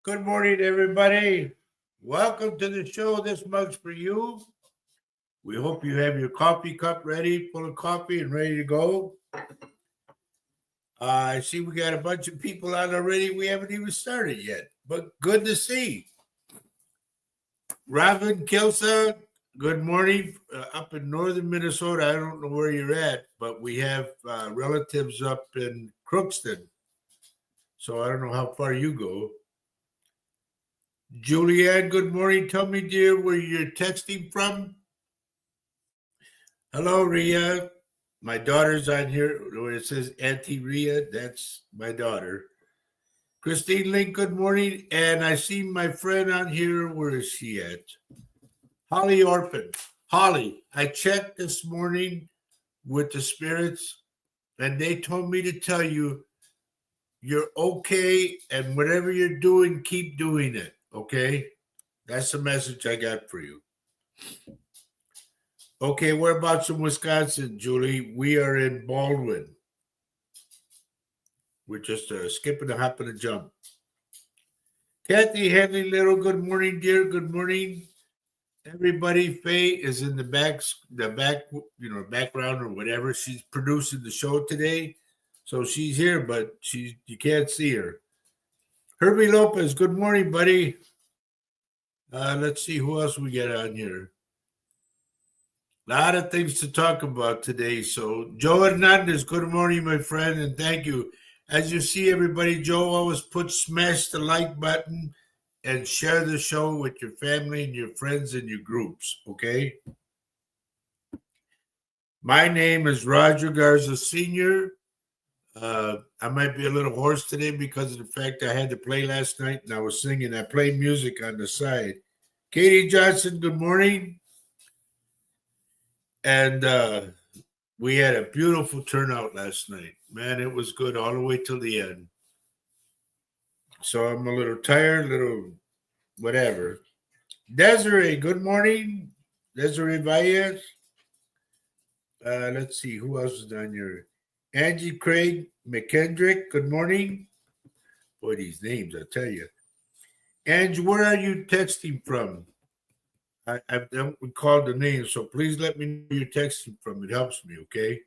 Good morning, everybody. Welcome to the show. This mug's for you. We hope you have your coffee cup ready, full of coffee and ready to go. I see we got a bunch of people on already. We haven't even started yet, but good to see. Robin Kelsa, good morning. Up in northern Minnesota, I don't know where you're at, but we have relatives up in Crookston. So I don't know how far you go. Julianne, good morning. Tell me, dear, where you're texting from. Hello, Ria. My daughter's on here where it says Auntie Ria. That's my daughter. Christine Link, good morning. And I see my friend on here. Where is she at? Holly Orphan. Holly, I checked this morning with the spirits, and they told me to tell you you're okay, and whatever you're doing, keep doing it, okay? That's the message I got for you. Okay, whereabouts in Wisconsin, Julie? We are in Baldwin. We're just skipping a hop and a jump. Kathy Henley Little, good morning, dear. Good morning, everybody. Faye is in the back, background or whatever. She's producing the show today, so she's here, but you can't see her. Herbie Lopez, good morning, buddy. Let's see who else we get on here. A lot of things to talk about today. So, Joe Hernandez, good morning, my friend, and thank you. As you see, everybody, Joe always smash the like button and share the show with your family and your friends and your groups, okay? My name is Roger Garza Sr. I might be a little hoarse today because of the fact I had to play last night and I was singing. I played music on the side. Katie Johnson, good morning. And we had a beautiful turnout last night. Man, it was good all the way till the end. So I'm a little tired, little whatever. Desiree, good morning. Desiree Valles. Let's see, who else is on here? Angie Craig McKendrick, good morning. Boy, these names, I tell you. Angie, where are you texting from? I don't recall the name, so please let me know you're texting from. It helps me, okay?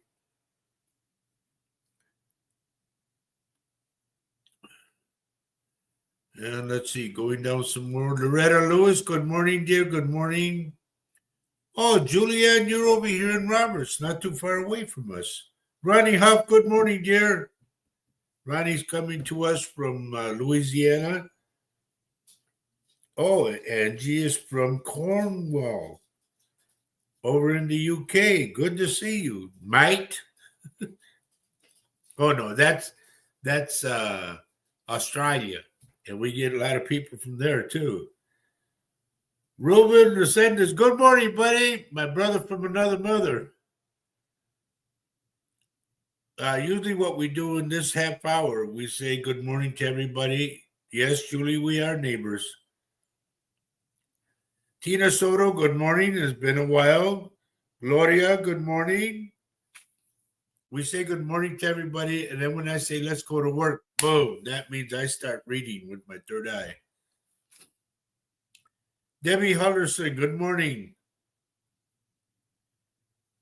And let's see, going down some more. Loretta Lewis, good morning, dear. Good morning. Oh, Julianne, you're over here in Roberts, not too far away from us. Ronnie Huff, good morning, dear. Ronnie's coming to us from Louisiana. Oh, Angie is from Cornwall, over in the UK. Good to see you, mate. Oh no, that's Australia, and we get a lot of people from there too. Ruben Resendez, good morning, buddy. My brother from another mother. Usually what we do in this half hour, we say good morning to everybody. Yes, Julie, we are neighbors. Tina Soto, good morning. It's been a while. Gloria, good morning. We say good morning to everybody, and then when I say let's go to work, boom, that means I start reading with my third eye. Debbie Hullerson, good morning.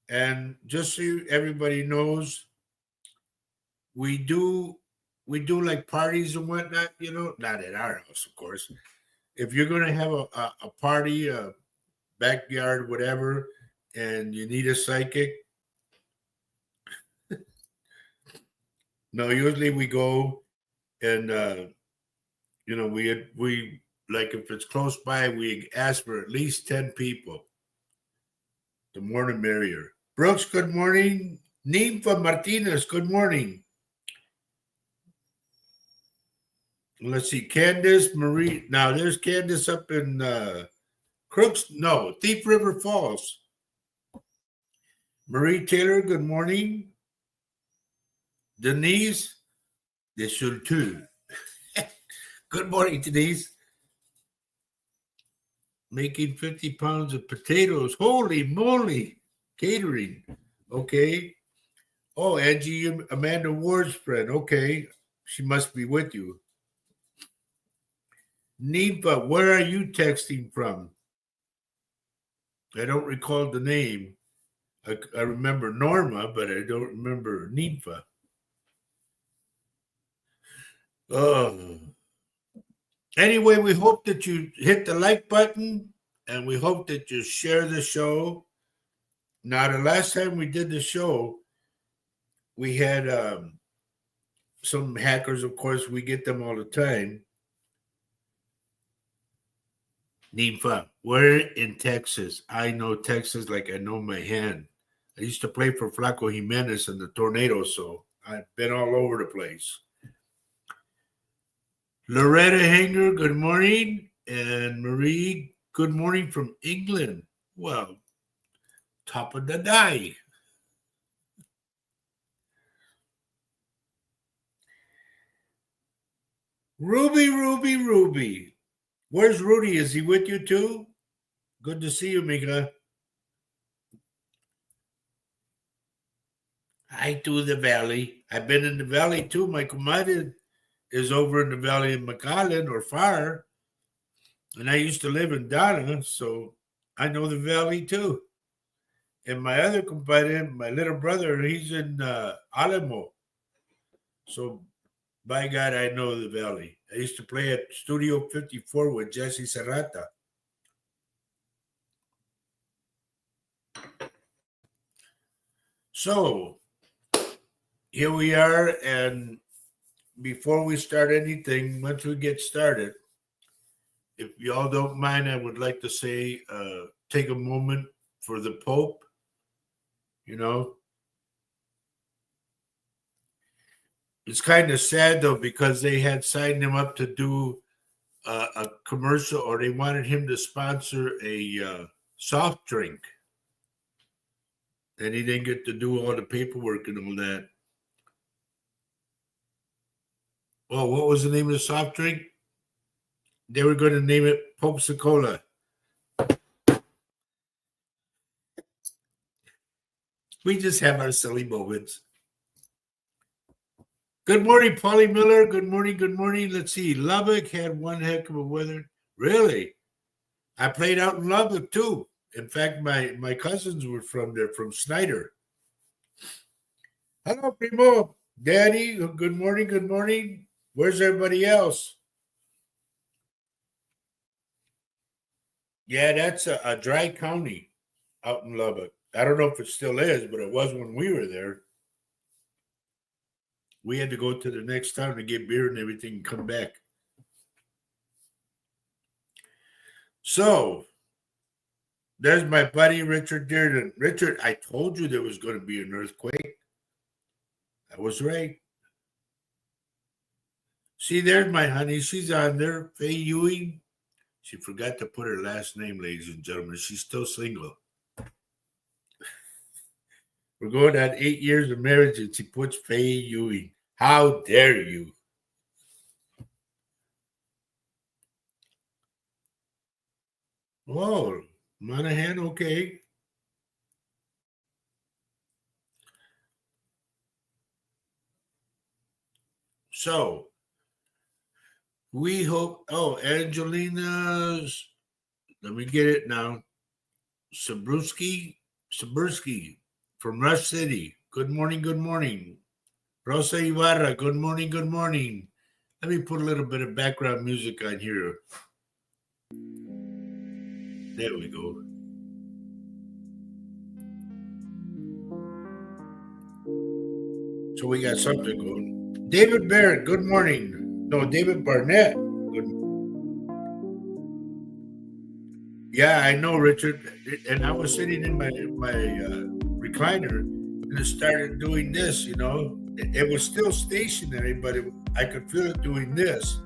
And just so everybody knows, we do like parties and whatnot, not at our house, of course. If you're going to have a party, a backyard, whatever, and you need a psychic, no, usually we go and we like if it's close by, we ask for at least 10 people. The more the merrier. Brooks, good morning. Nympha Martinez, good morning. Let's see, Candace Marie. Now there's Candace up in Thief River Falls. Marie Taylor, good morning. Denise Deschulture. Good morning, Denise. Making 50 pounds of potatoes. Holy moly. Catering. Okay. Oh, Angie, Amanda Ward's friend. Okay. She must be with you. Nympha, where are you texting from? I don't recall the name. I remember Norma, but I don't remember Nympha. Anyway, we hope that you hit the like button and we hope that you share the show. Now, the last time we did the show, we had some hackers, of course, we get them all the time. Nympha, we're in Texas. I know Texas like I know my hand. I used to play for Flaco Jimenez and the Tornadoes, so I've been all over the place. Loretta Hanger, good morning. And Marie, good morning from England. Well, top of the day. Ruby. Where's Rudy? Is he with you too? Good to see you, Mika. Hi to the valley. I've been in the valley too. My comadre is over in the valley in McAllen or Far. And I used to live in Donna, so I know the valley too. And my other compadre, my little brother, he's in Alamo. So by God, I know the valley. I used to play at Studio 54 with Jesse Serrata. So here we are. And before we start anything, once we get started, if y'all don't mind, I would like to say, take a moment for the Pope. You know, it's kind of sad though, because they had signed him up to do a commercial, or they wanted him to sponsor a soft drink. And he didn't get to do all the paperwork and all that. Oh, what was the name of the soft drink? They were going to name it Popsicola. We just have our silly moments. Good morning, Polly Miller. Good morning. Let's see. Lubbock had one heck of a weather. Really? I played out in Lubbock too. In fact, my cousins were from there, from Snyder. Hello, Primo. Daddy, good morning. Where's everybody else? Yeah, that's a dry county out in Lubbock. I don't know if it still is, but it was when we were there. We had to go to the next town to get beer and everything and come back. So, there's my buddy, Richard Dearden. Richard, I told you there was going to be an earthquake. I was right. See, there's my honey. She's on there, Faye Ewing. She forgot to put her last name, ladies and gentlemen. She's still single. We're going on 8 years of marriage, and she puts Faye Ewing. How dare you? Oh, Monahan, okay. So, we hope. Oh, Angelina's. Let me get it now. Sabrowski from Rush City. Good morning. Rosa Ibarra, good morning. Let me put a little bit of background music on here. There we go. So we got something going. David Barrett, good morning. No, David Barnett. Good. Yeah, I know, Richard. And I was sitting in my recliner, and it started doing this. It was still stationary, but I could feel it doing this.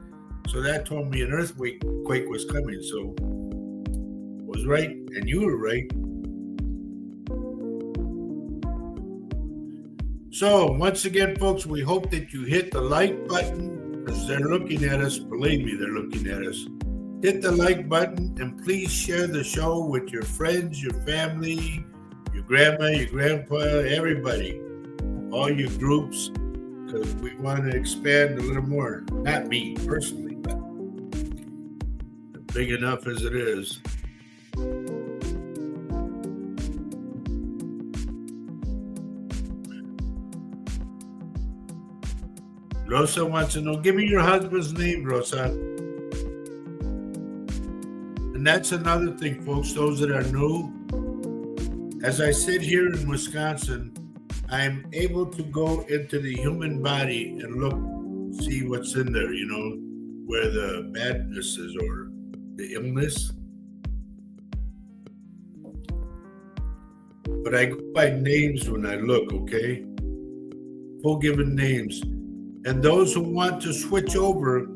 So that told me an earthquake was coming. So I was right, and you were right. So once again, folks, we hope that you hit the like button because they're looking at us. Believe me, they're looking at us. Hit the like button and please share the show with your friends, your family, your grandma, your grandpa, everybody, all your groups, because we want to expand a little more. Not me personally, but big enough as it is. Rosa wants to know, give me your husband's name, Rosa. And that's another thing, folks, those that are new. As I sit here in Wisconsin, I'm able to go into the human body and look, see what's in there, where the badness is or the illness. But I go by names when I look, okay? Full given names. And those who want to switch over,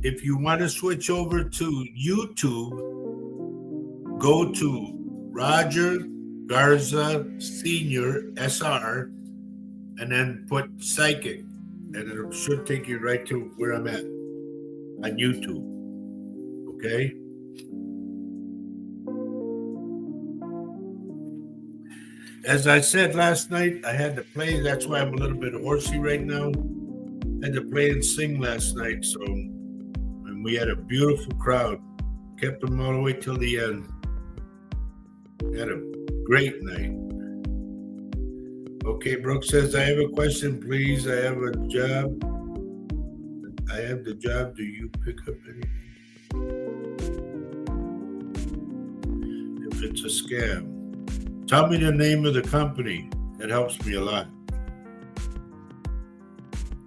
if you want to switch over to YouTube, go to Roger Garza Senior SR and then put psychic, and it should take you right to where I'm at on YouTube. Okay? As I said last night, I had to play. That's why I'm a little bit horsey right now. I had to play and sing last night, and we had a beautiful crowd. Kept them all the way till the end. Had a great night. Okay, Brooke says, I have a question, please. I have a job. I have the job. Do you pick up anything? If it's a scam. Tell me the name of the company. That helps me a lot.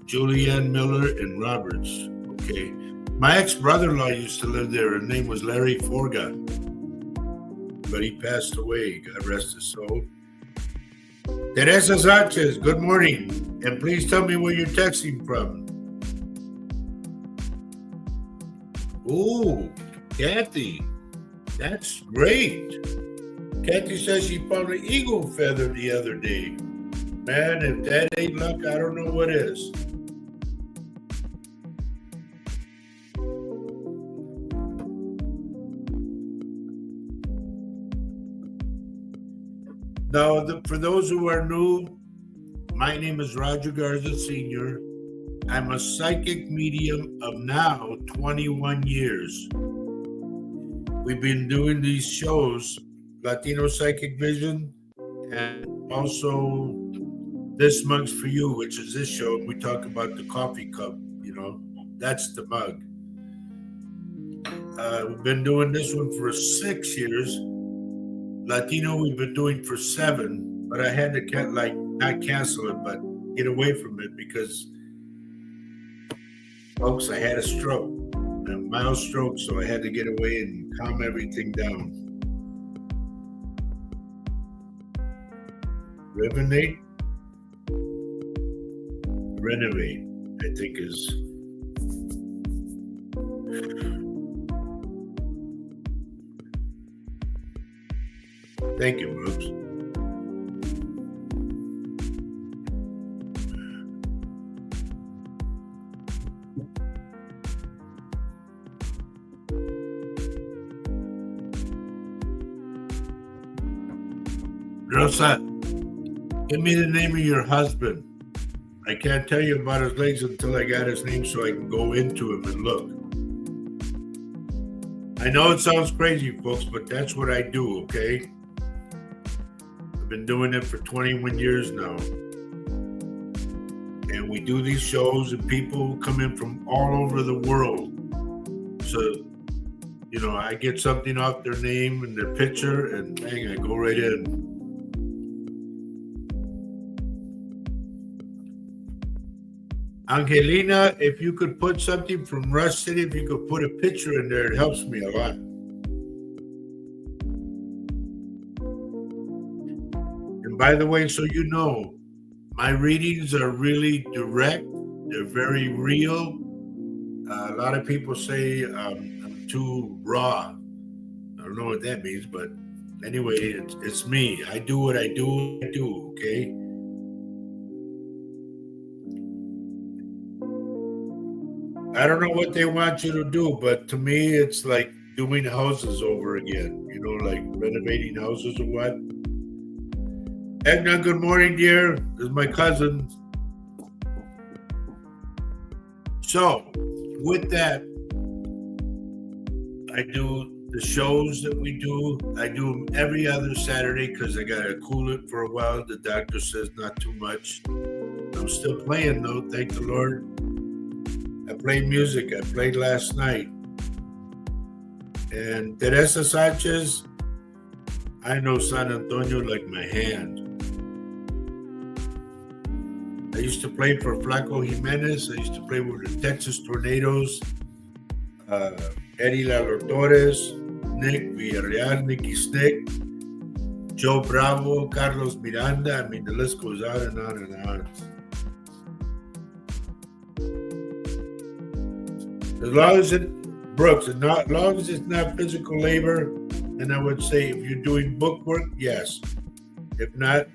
Julianne Miller in Roberts. Okay. My ex-brother-in-law used to live there. His name was Larry Forga. But he passed away. God rest his soul. Teresa Sanchez, good morning. And please tell me where you're texting from. Ooh, Kathy. That's great. Kathy says she found an eagle feather the other day. Man, if that ain't luck, I don't know what is. Now, for those who are new, my name is Roger Garza Sr. I'm a psychic medium of now 21 years. We've been doing these shows, Latino Psychic Vision, and also This Mug's For You, which is this show. We talk about the coffee cup, that's the mug. We've been doing this one for 6 years. Latino we've been doing for 7, but I had to not cancel it, but get away from it because, folks, I had a stroke, a mild stroke, so I had to get away and calm everything down. Renovate, I think is. Thank you, Brooks. Rosa, give me the name of your husband. I can't tell you about his legs until I got his name so I can go into him and look. I know it sounds crazy, folks, but that's what I do, okay? I've been doing it for 21 years now. And we do these shows and people come in from all over the world. So, I get something off their name and their picture and bang, I go right in. Angelina, if you could put something from Rush City, if you could put a picture in there, it helps me a lot. By the way, so you know, my readings are really direct. They're very real. A lot of people say I'm too raw. I don't know what that means, but anyway, it's me. I do what I do. Okay. I don't know what they want you to do, but to me, it's like doing houses over again. You know, like renovating houses or what. Edna, good morning, dear. This is my cousin. So, with that, I do the shows that we do. I do them every other Saturday because I got to cool it for a while. The doctor says not too much. I'm still playing though, thank the Lord. I play music. I played last night. And Teresa Sanchez, I know San Antonio like my hand. I used to play for Flaco Jimenez. I used to play with the Texas Tornadoes, Eddie Lalo Torres, Nick Villarreal, Nicky Snick, Joe Bravo, Carlos Miranda. I mean, the list goes on and on and on. As long as Brooks, as long as it's not physical labor, then I would say if you're doing book work, yes. If not,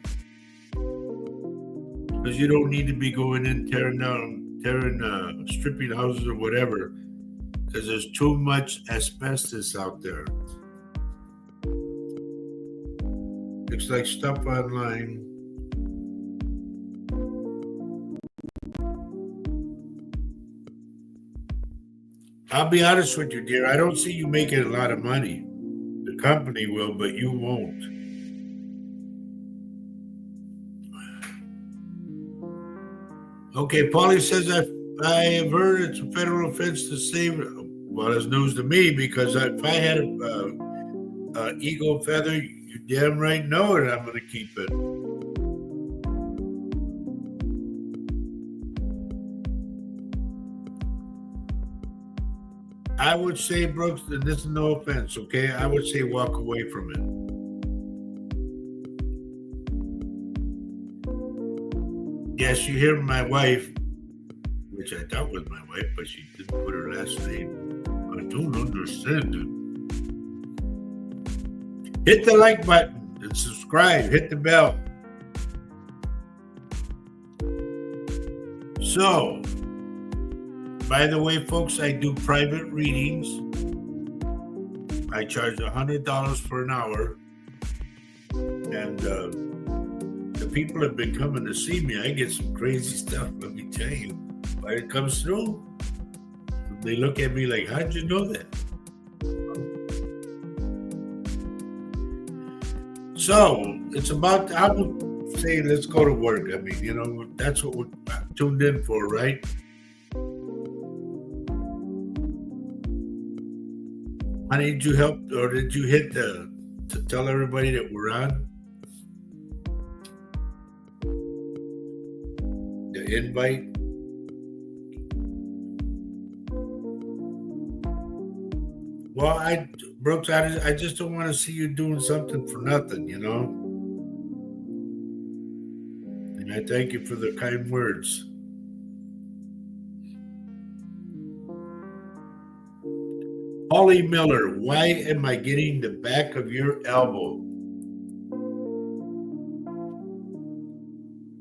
because you don't need to be going in, stripping houses or whatever, because there's too much asbestos out there. Looks like stuff online. I'll be honest with you, dear. I don't see you making a lot of money. The company will, but you won't. Okay, Paulie says I have heard it's a federal offense to save. Well, it's news to me because if I had an eagle feather, you damn right know it. I'm going to keep it. I would say, Brooks, and this is no offense, okay? I would say walk away from it. Yes, you hear my wife, which I thought was my wife, but she didn't put her last name. I don't understand it. Hit the like button and subscribe. Hit the bell. So, by the way, folks, I do private readings. I charge $100 for an hour. And the people have been coming to see me. I get some crazy stuff, let me tell you. When it comes through, they look at me like, how'd you know that? So, it's about, I would say, let's go to work. I mean, you know, that's what we're tuned in for, right? I need you help, or did you hit to tell everybody that we're on? The invite? Well, Brooks, I just don't want to see you doing something for nothing, you know? And I thank you for the kind words. Holly Miller, why am I getting the back of your elbow?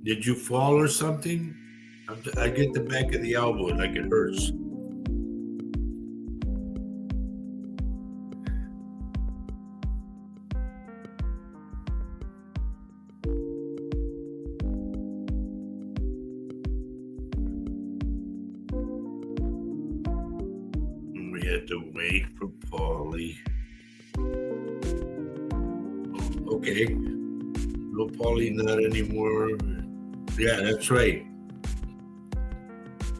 Did you fall or something? I get the back of the elbow like it hurts. We had to wait for Paulie. Okay. No Paulie, not anymore. Yeah, that's right.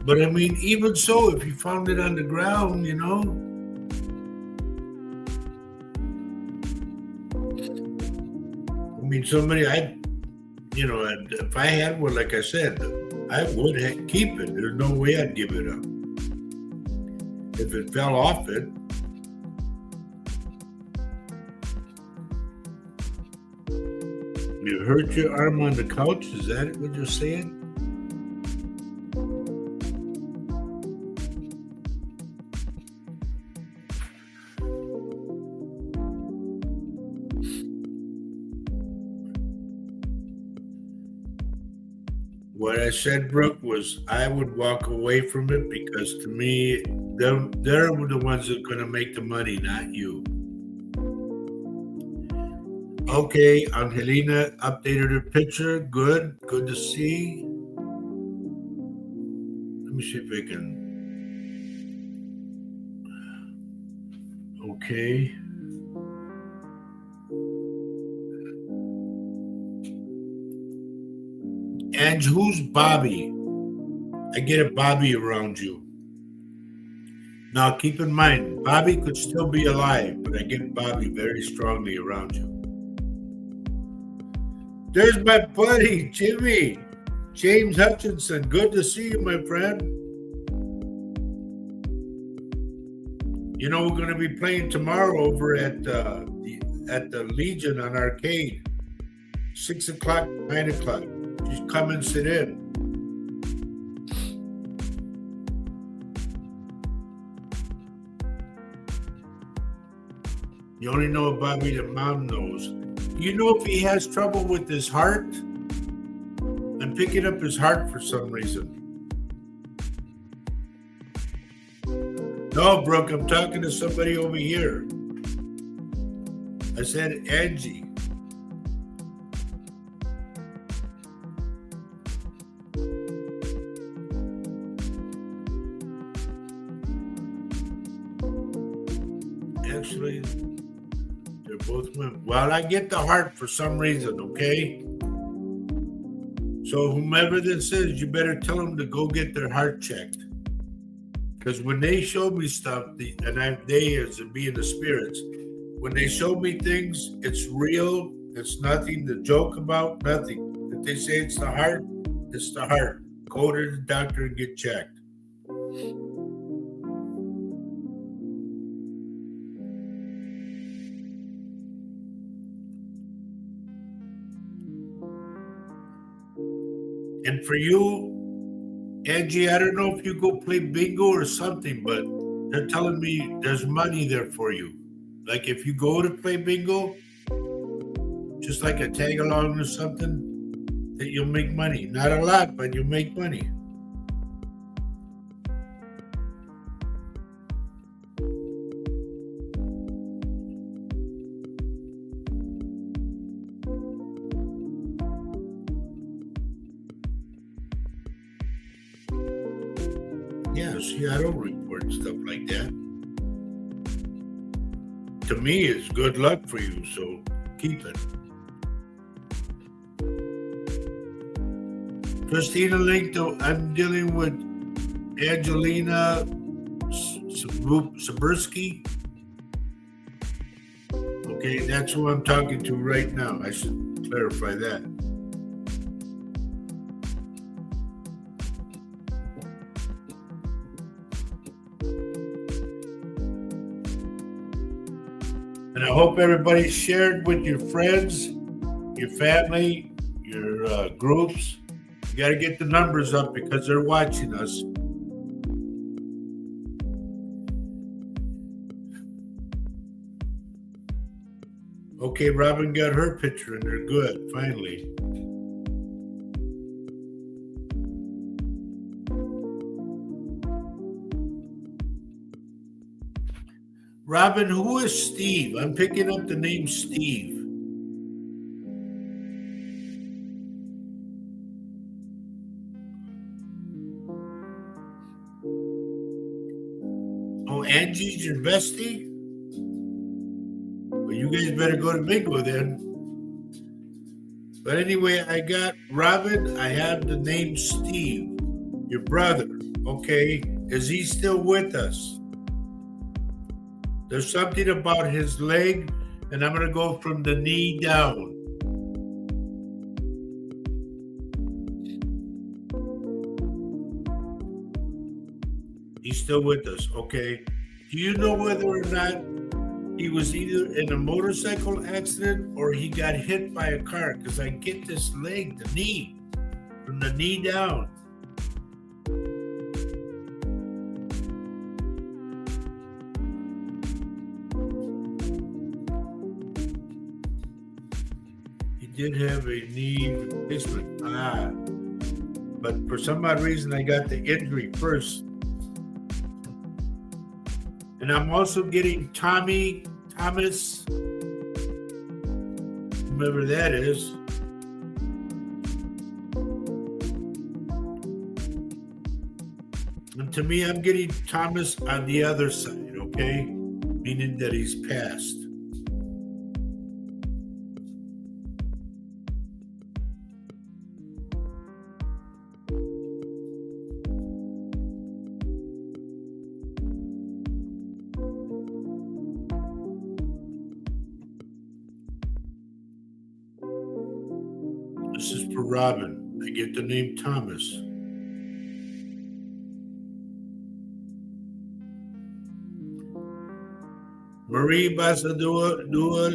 But I mean, even so, if you found it on the ground, you know. I mean, if I had one, like I said, I would keep it. There's no way I'd give it up. If it fell off it, You hurt your arm on the couch? Is that what you're saying? What I said, Brooke, was I would walk away from it because to me, they're the ones that are going to make the money, not you. Okay, Angelina updated her picture. Good to see. Let me see if I can. Okay. And who's Bobby? I get a Bobby around you. Now, keep in mind, Bobby could still be alive, but I get Bobby very strongly around you. There's my buddy, Jimmy. James Hutchinson. Good to see you, my friend. You know, we're going to be playing tomorrow over at the Legion on Arcade. 6 o'clock, 9 o'clock. Just come and sit in. You only know Bobby that Mom knows. You know if he has trouble with his heart? I'm picking up his heart for some reason. No, Brooke, I'm talking to somebody over here. I said Angie. Actually, they're both women. Well, I get the heart for some reason, okay? So whomever this is, you better tell them to go get their heart checked. Because when they show me stuff, they as being the spirits, when they show me things, it's real. It's nothing to joke about, nothing. If they say it's the heart, it's the heart. Go to the doctor and get checked. And for you, Angie, I don't know if you go play bingo or something, but they're telling me there's money there for you. Like if you go to play bingo, just like a tag along or something, that you'll make money. Not a lot, but you'll make money. Yeah, see, I don't report stuff like that. To me, it's good luck for you, so keep it. Christina linked, I'm dealing with Angelina Sabursky. Okay, that's who I'm talking to right now. I should clarify that. And I hope everybody shared with your friends, your family, your groups. You got to get the numbers up because they're watching us. Okay, Robin got her picture and they're good, finally. Robin, who is Steve? I'm picking up the name Steve. Oh, Angie's your bestie? Well, you guys better go to bingo then. But anyway, I got Robin. I have the name Steve, your brother. Okay, is he still with us? There's something about his leg, and I'm going to go from the knee down. He's still with us, okay. Do you know whether or not he was either in a motorcycle accident or he got hit by a car, because I get this leg, the knee, from the knee down. He did have a knee replacement. But for some odd reason, I got the injury first. And I'm also getting Thomas, whoever that is. And to me, I'm getting Thomas on the other side, okay? Meaning that he's passed. This is for Robin. I get the name Thomas. Marie Basadua Dua.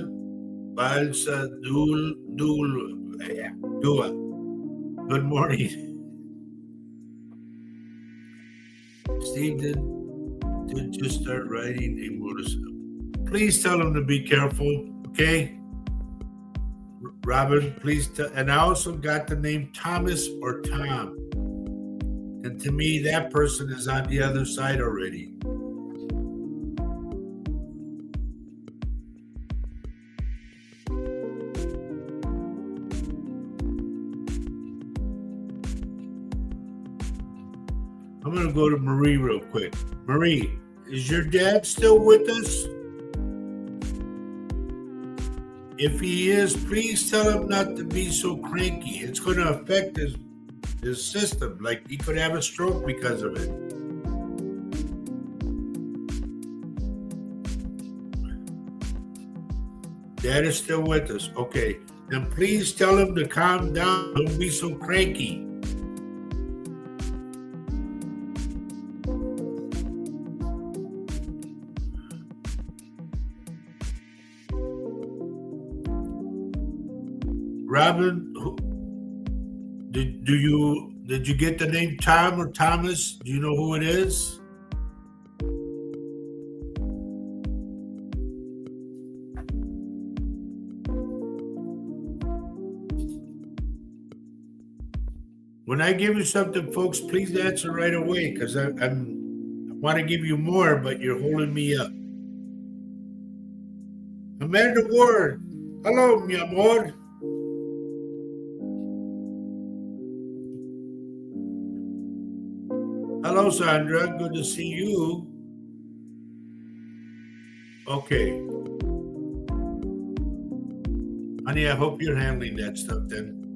Good morning. Steve did just start riding a motorcycle. Please tell him to be careful, okay? Robin, please tell. And I also got the name Thomas or Tom. And to me, that person is on the other side already. I'm going to go to Marie real quick. Marie, is your dad still with us? If he is, please tell him not to be so cranky. It's going to affect his system. Like, he could have a stroke because of it. Dad is still with us. Okay. Then please tell him to calm down. Don't be so cranky. Robin, did you get the name Tom or Thomas? Do you know who it is? When I give you something, folks, please answer right away, because I want to give you more, but you're holding me up. Amanda Ward, hello, mi amor. Hello, Sandra. Good to see you. Okay. Honey, I hope you're handling that stuff then.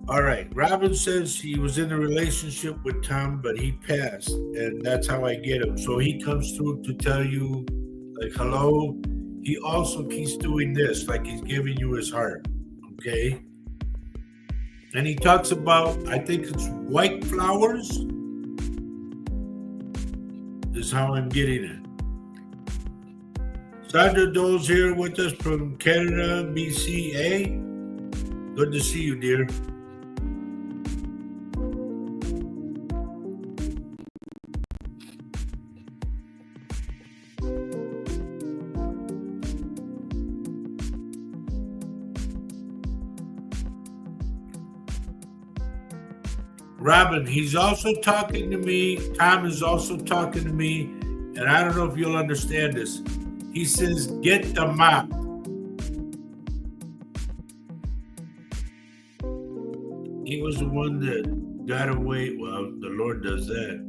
All right. Robin says he was in a relationship with Tom, but he passed, and that's how I get him. So he comes through to tell you, like, hello. He also keeps doing this, like he's giving you his heart. Okay. And he talks about, I think it's white flowers, is how I'm getting it. Sandra Dole's here with us from Canada, BCA. Good to see you, dear. Robin, he's also talking to me. Tom is also talking to me. And I don't know if you'll understand this. He says, get the mop. He was the one that got away. Well, the Lord does that.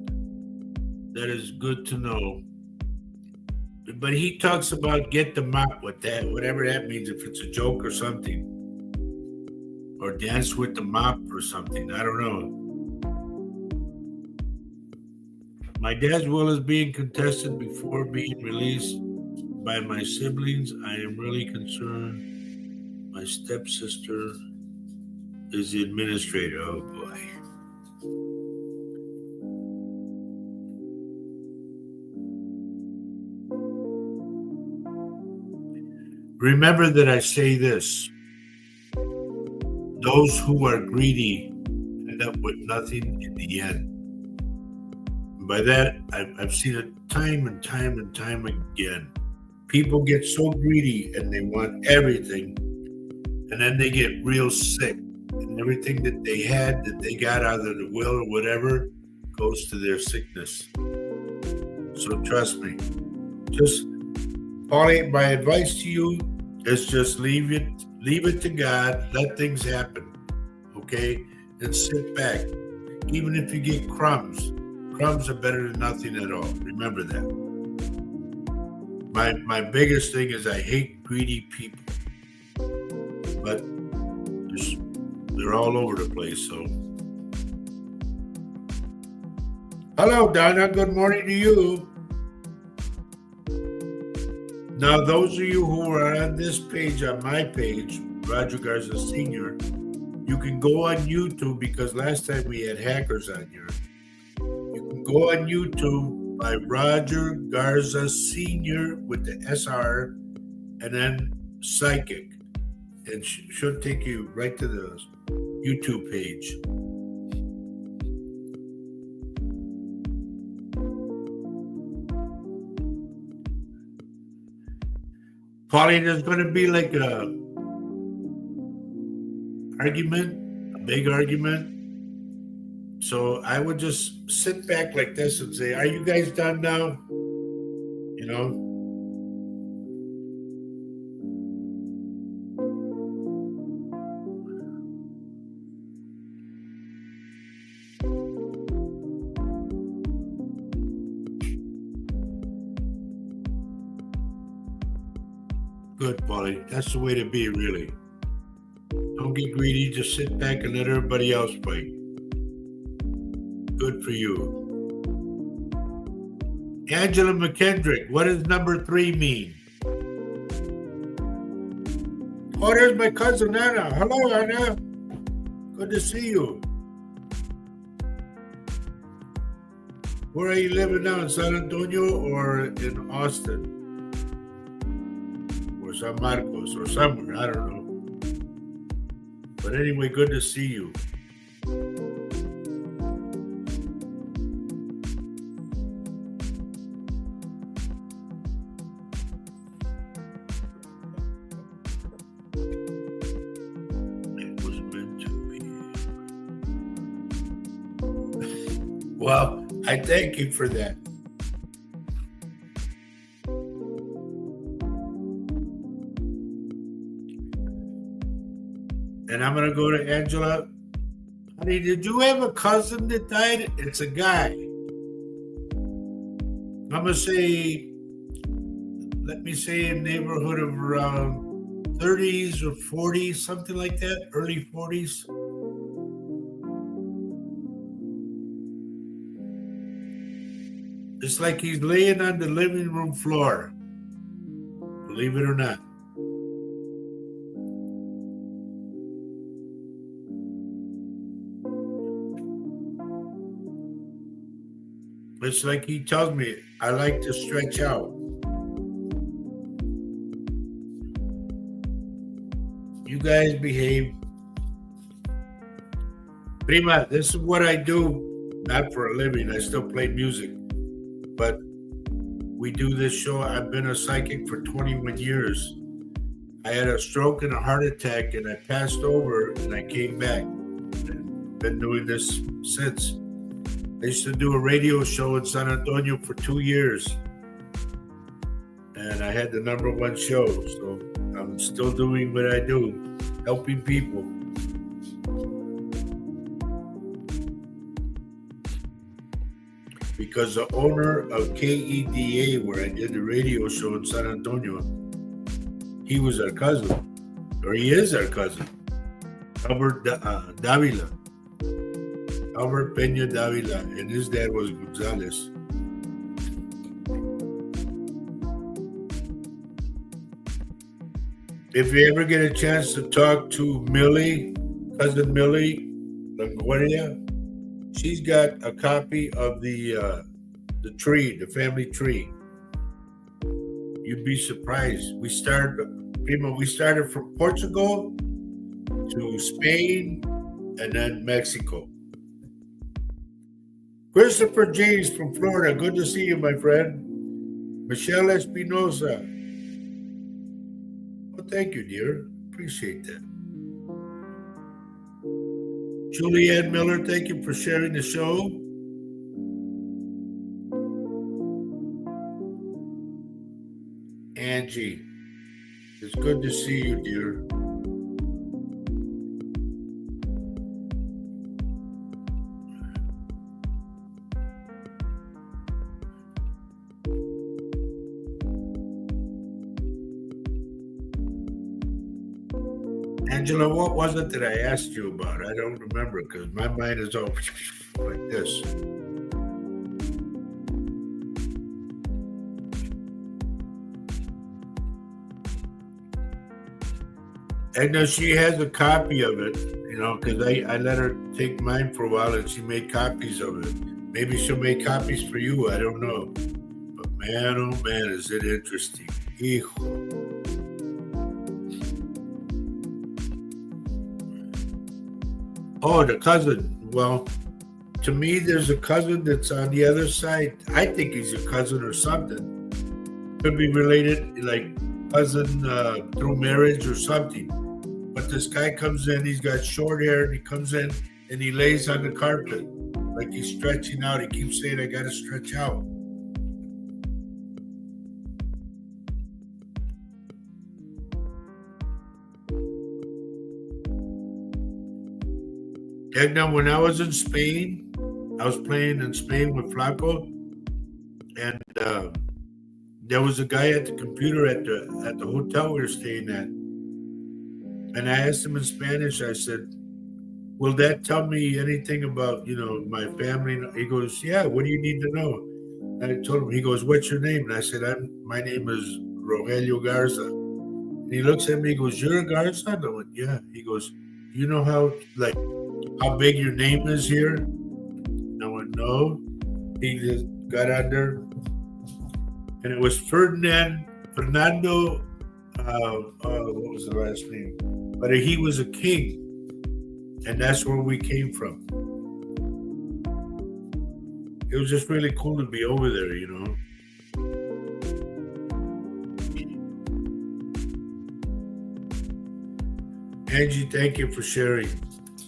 That is good to know. But he talks about get the mop with that, whatever that means, if it's a joke or something. Or dance with the mop or something. I don't know. My dad's will is being contested before being released by my siblings. I am really concerned. My stepsister is the administrator. Oh boy. Remember that I say this: those who are greedy end up with nothing in the end. And by that, I've seen it time and time and time again. People get so greedy and they want everything, and then they get real sick, and everything that they had, that they got out of the will or whatever, goes to their sickness. So trust me. Just, Paulie, my advice to you is just leave it to God, let things happen, okay? And sit back. Even if you get crumbs are better than nothing at all. Remember that. My biggest thing is I hate greedy people. But they're all over the place, so. Hello, Donna. Good morning to you. Now, those of you who are on this page, on my page, Roger Garza Sr., you can go on YouTube, because last time we had hackers on here. You can go on YouTube by Roger Garza Sr. with the SR and then Psychic. It should take you right to the YouTube page. Paulie, there's going to be like a big argument. So I would just sit back like this and say, are you guys done now? You know? Good, Paulie. That's the way to be, really. Don't get greedy. Just sit back and let everybody else fight. Good for you. Angela McKendrick, what does number 3 mean? Oh, there's my cousin Anna. Hello, Anna. Good to see you. Where are you living now, in San Antonio or in Austin? Or San Marcos or somewhere, I don't know. But anyway, good to see you. It was meant to be. Well, I thank you for that. And I'm going to go to Angela. Honey, did you have a cousin that died? It's a guy. I'm going to say, let me say a neighborhood of around 30s or 40s, something like that, early 40s. It's like he's laying on the living room floor, believe it or not. It's like he tells me, I like to stretch out. You guys behave. Prima, this is what I do, not for a living. I still play music. But we do this show. I've been a psychic for 21 years. I had a stroke and a heart attack, and I passed over, and I came back. And been doing this since. I used to do a radio show in San Antonio for 2 years. And I had the #1 show. So I'm still doing what I do, helping people. Because the owner of KEDA, where I did the radio show in San Antonio, he was our cousin, or he is our cousin, Albert Davila. Albert Peña Davila, and his dad was Gonzalez. If you ever get a chance to talk to Millie, cousin Millie LaGuardia, she's got a copy of the tree, the family tree. You'd be surprised. We started Primo, we started from Portugal to Spain and then Mexico. Christopher James from Florida. Good to see you, my friend. Michelle Espinosa. Well, thank you, dear. Appreciate that. Julianne Miller, thank you for sharing the show. Angie, it's good to see you, dear. Angela, what was it that I asked you about? I don't remember because my mind is all like this. And now she has a copy of it, because I let her take mine for a while and she made copies of it. Maybe she'll make copies for you. I don't know. But man, oh man, is it interesting. Hijo. Oh, the cousin. Well, to me, there's a cousin that's on the other side. I think he's a cousin or something. Could be related, like cousin through marriage or something. But this guy comes in, he's got short hair, and he comes in and he lays on the carpet like he's stretching out. He keeps saying, I got to stretch out. And now when I was in Spain, I was playing in Spain with Flaco, and there was a guy at the computer at the hotel we were staying at. And I asked him in Spanish, I said, will that tell me anything about, my family? He goes, yeah, what do you need to know? And I told him, he goes, what's your name? And I said, my name is Rogelio Garza. And he looks at me, he goes, you're a Garza? And I went, yeah. He goes, do you know how big your name is here? And I went, no. He just got under. And it was Fernando, what was the last name? But he was a king, and that's where we came from. It was just really cool to be over there, Angie, thank you for sharing.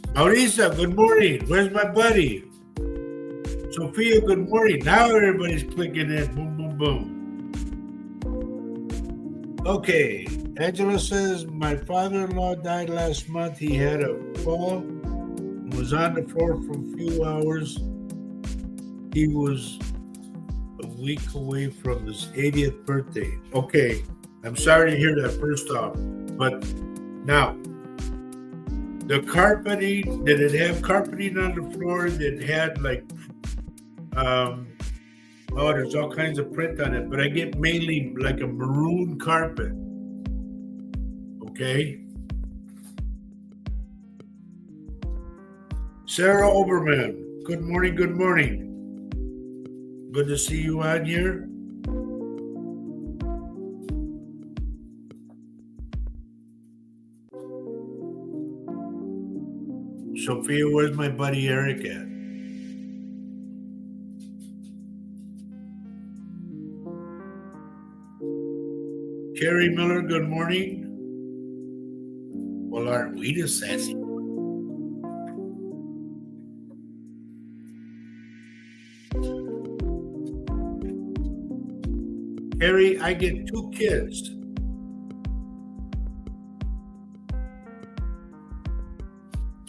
Maurisa, good morning. Where's my buddy? Sophia, good morning. Now everybody's clicking in. Boom, boom, boom. Okay. Angela says, my father-in-law died last month. He had a fall and was on the floor for a few hours. He was a week away from his 80th birthday. Okay, I'm sorry to hear that first off. But now, the carpeting, did it have carpeting on the floor that had there's all kinds of print on it, but I get mainly like a maroon carpet. Okay. Sarah Oberman, good morning, good morning. Good to see you on here. Sophia, where's my buddy Eric at? Carrie Miller, good morning. Well, aren't we the sassy? Carrie, I get 2 kids.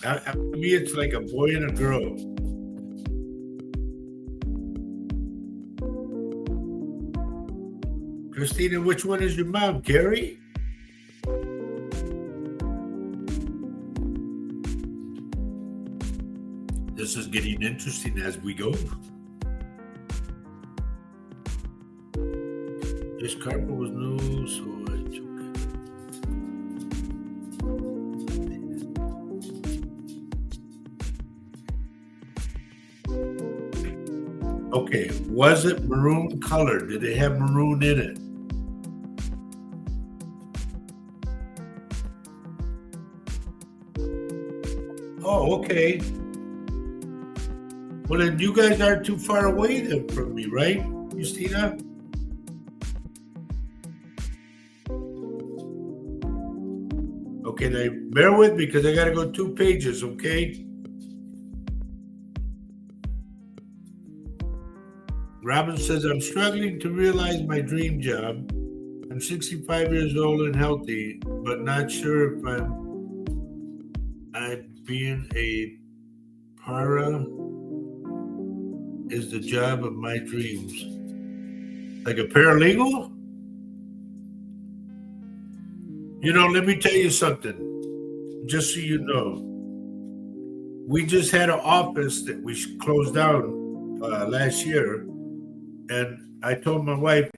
To me, it's like a boy and a girl. Christina, which one is your mom, Carrie? This is getting interesting as we go. This carpet was new, so I took it. Okay, was it maroon colored? Did it have maroon in it? Oh, okay. Well, then you guys aren't too far away then from me, right, Justina? Okay, now bear with me because I got to go 2 pages, okay? Robin says, I'm struggling to realize my dream job. I'm 65 years old and healthy, but not sure if I'm being a para is the job of my dreams. Like a paralegal? You know, let me tell you something, just so you know. We just had an office that we closed down last year, and I told my wife,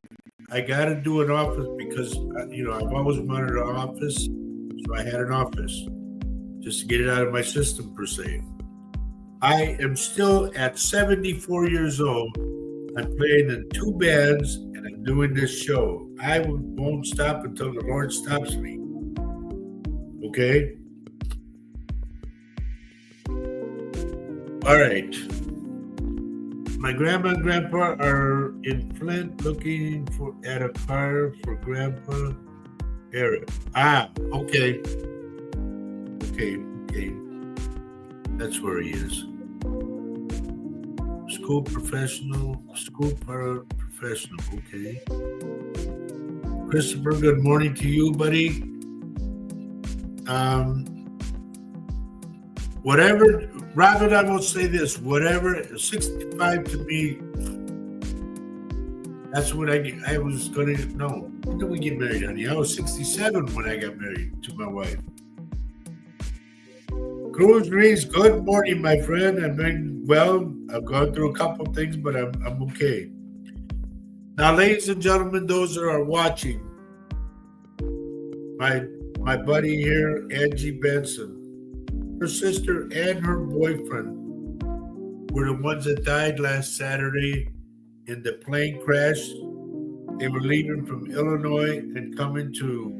I got to do an office because, I've always wanted an office, so I had an office just to get it out of my system, per se. I am still at 74 years old. I'm playing in 2 bands and I'm doing this show. I won't stop until the Lord stops me. Okay? All right. My grandma and grandpa are in Flint looking at a car for grandpa Eric. Okay. Okay. That's where he is. School professional, okay. Christopher, good morning to you, buddy. Whatever, Robin, I will say this, whatever, 65 to me, that's what I was going to, no, when did we get married, honey? I was 67 when I got married to my wife. Cruz Reese, good morning, my friend. I'm doing well. I've gone through a couple of things, but I'm okay. Now, ladies and gentlemen, those that are watching, my buddy here, Angie Benson, her sister and her boyfriend were the ones that died last Saturday in the plane crash. They were leaving from Illinois and coming to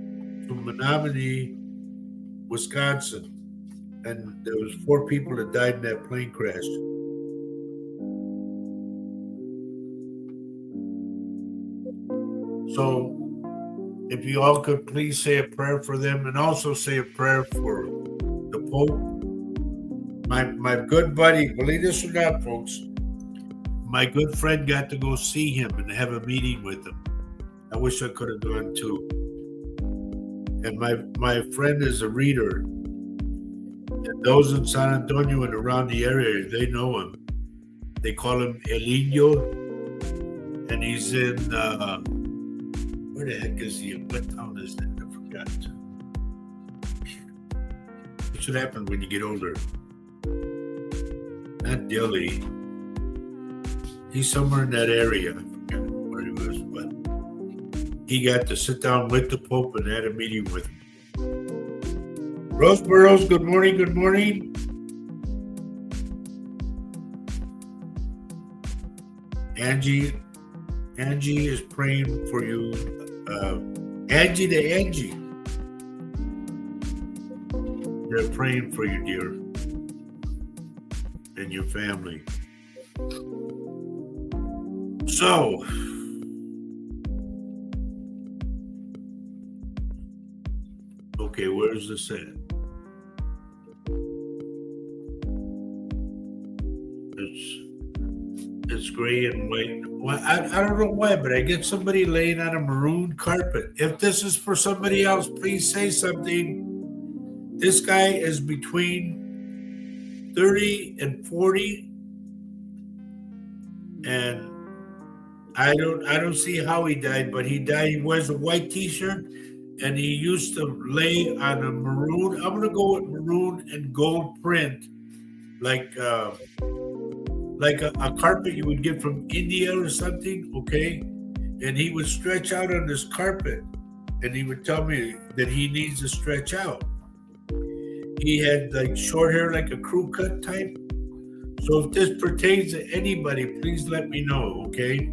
Menominee, Wisconsin. And there was 4 people that died in that plane crash. So if you all could please say a prayer for them and also say a prayer for the Pope. My good buddy, believe this or not, folks, my good friend got to go see him and have a meeting with him. I wish I could have gone too. And my friend is a reader. And those in San Antonio and around the area, they know him. They call him El Niño. And he's in, where the heck is he? What town is that? I forgot. What should happen when you get older? Not Delhi. He's somewhere in that area. I forgot where he was, but he got to sit down with the Pope and had a meeting with him. Rose Burrows, good morning, good morning. Angie is praying for you. Angie to Angie. They're praying for you, dear, and your family. So, okay, where's this at? It's gray and white. Well, I don't know why, but I get somebody laying on a maroon carpet. If this is for somebody else, please say something. This guy is between 30 and 40, and I don't see how he died, but he died. He wears a white T-shirt, and he used to lay on a maroon. I'm gonna go with maroon and gold print, like a carpet you would get from India or something, okay? And he would stretch out on this carpet, and he would tell me that he needs to stretch out. He had like short hair, like a crew cut type. So if this pertains to anybody, please let me know, okay?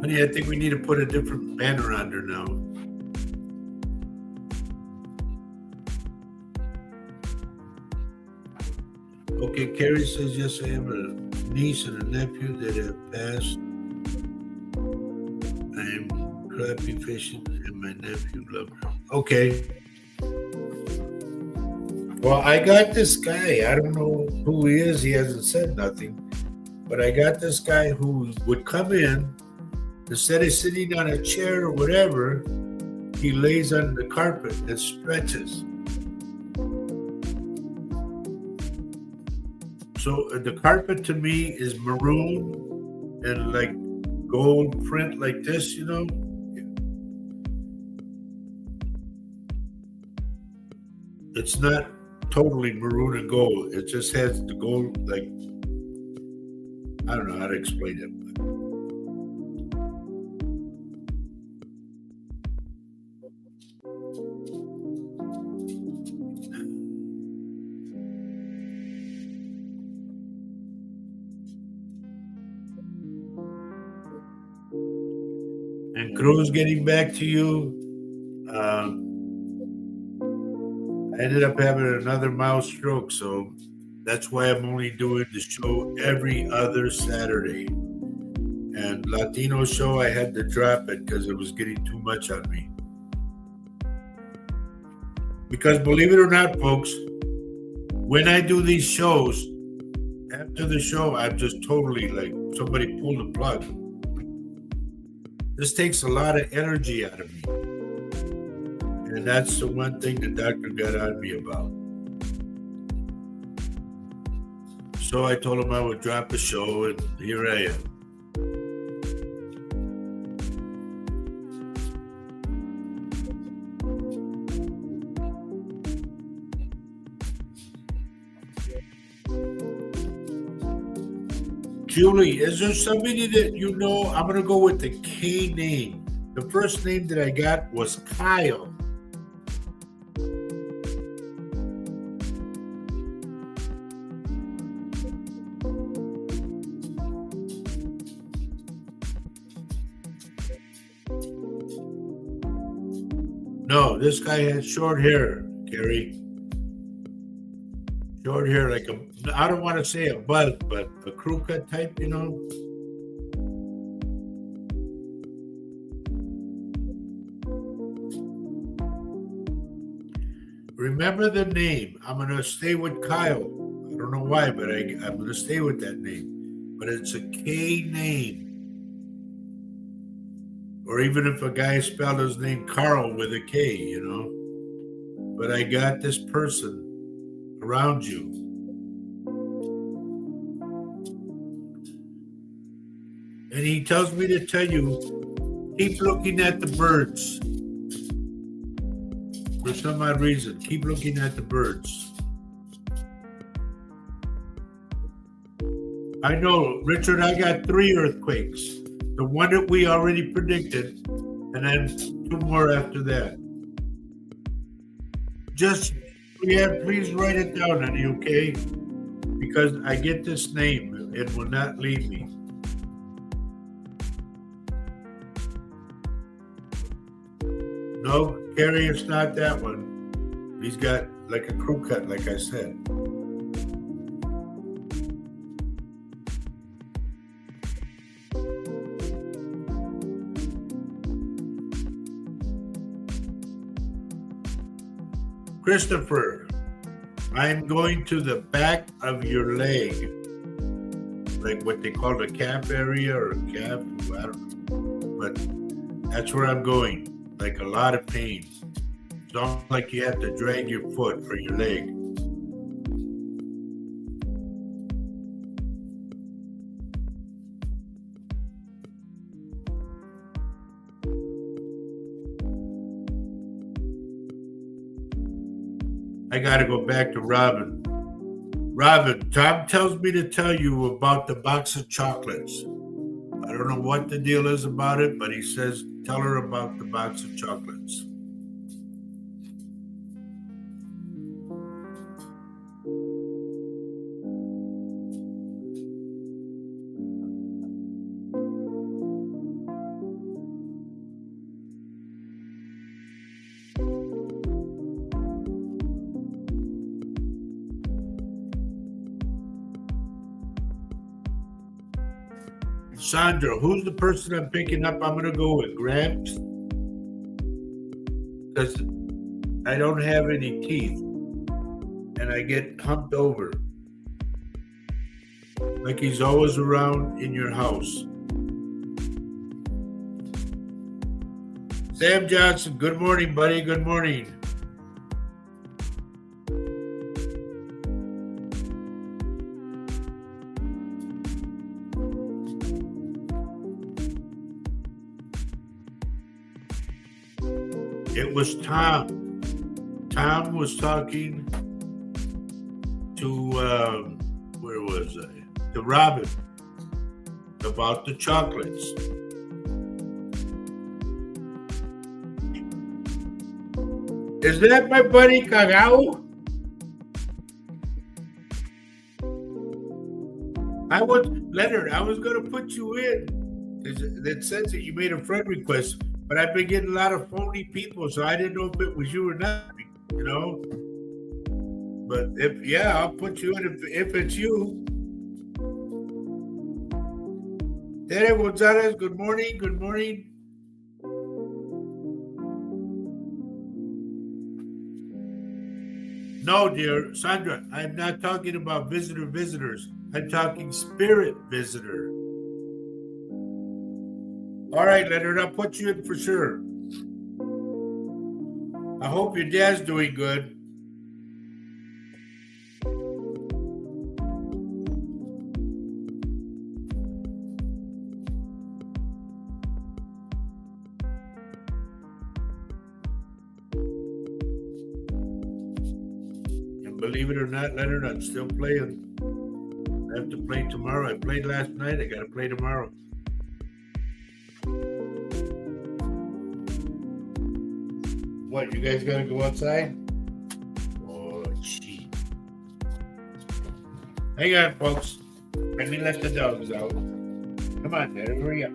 Honey, I think we need to put a different banner under now. Okay, Carrie says, yes, I have a niece and a nephew that have passed. I'm crappie fishing and my nephew loved her. Okay. Well, I got this guy. I don't know who he is. He hasn't said nothing. But I got this guy who would come in, instead of sitting on a chair or whatever, he lays on the carpet and stretches. So the carpet to me is maroon and like gold print like this, you know. It's not totally maroon and gold. It just has the gold, like, I don't know how to explain it. And Cruz, getting back to you, I ended up having another mouse stroke, so that's why I'm only doing the show every other Saturday. And Latino show, I had to drop it because it was getting too much on me. Because believe it or not, folks, when I do these shows, after the show, I'm just totally like somebody pulled the plug. This takes a lot of energy out of me. And that's the one thing the doctor got on me about. So I told him I would drop the show, and here I am. Julie, is there somebody that you know? I'm going to go with the K name. The first name that I got was Kyle. No, this guy had short hair, Gary. Short hair, like a, I don't want to say a buzz, but a crew cut type, you know? Remember the name. I'm going to stay with Kyle. I don't know why, but I'm going to stay with that name. But it's a K name. Or even if a guy spelled his name Carl with a K, you know? But I got this person around you. And he tells me to tell you, keep looking at the birds. For some odd reason, keep looking at the birds. I know, Richard, I got 3 earthquakes. The one that we already predicted, and then 2 more after that. Just, yeah, please write it down, honey, okay? Because I get this name, it will not leave me. No, Carrie, it's not that one. He's got like a crew cut, like I said. Christopher, I'm going to the back of your leg, like what they call the calf area or calf, I don't know. But that's where I'm going, like a lot of pain. It's almost like you have to drag your foot or your leg. I got to go back to Robin. Robin, Tom tells me to tell you about the box of chocolates. I don't know what the deal is about it, but he says tell her about the box of chocolates. Sandra, who's the person I'm picking up? I'm going to go with Gramps. Because I don't have any teeth. And I get humped over. Like he's always around in your house. Sam Johnson, good morning, buddy. Good morning. It was Tom. Tom was talking to, where was I? To Robin about the chocolates. Is that my buddy Cagao? Leonard, I was going to put you in. That says that you made a friend request, but I've been getting a lot of phony people, so I didn't know if it was you or not, you know? But I'll put you in if it's you. Tere Gonzalez, good morning, good morning. No, dear Sandra, I'm not talking about visitors. I'm talking spirit visitor. All right, Leonard, I'll put you in for sure. I hope your dad's doing good. Believe it or not, Leonard, I'm still playing. I have to play tomorrow. I played last night. I got to play tomorrow. What, you guys got to go outside? Oh, gee. Hang on, folks. Let me let the dogs out. Come on, Dad. Hurry up.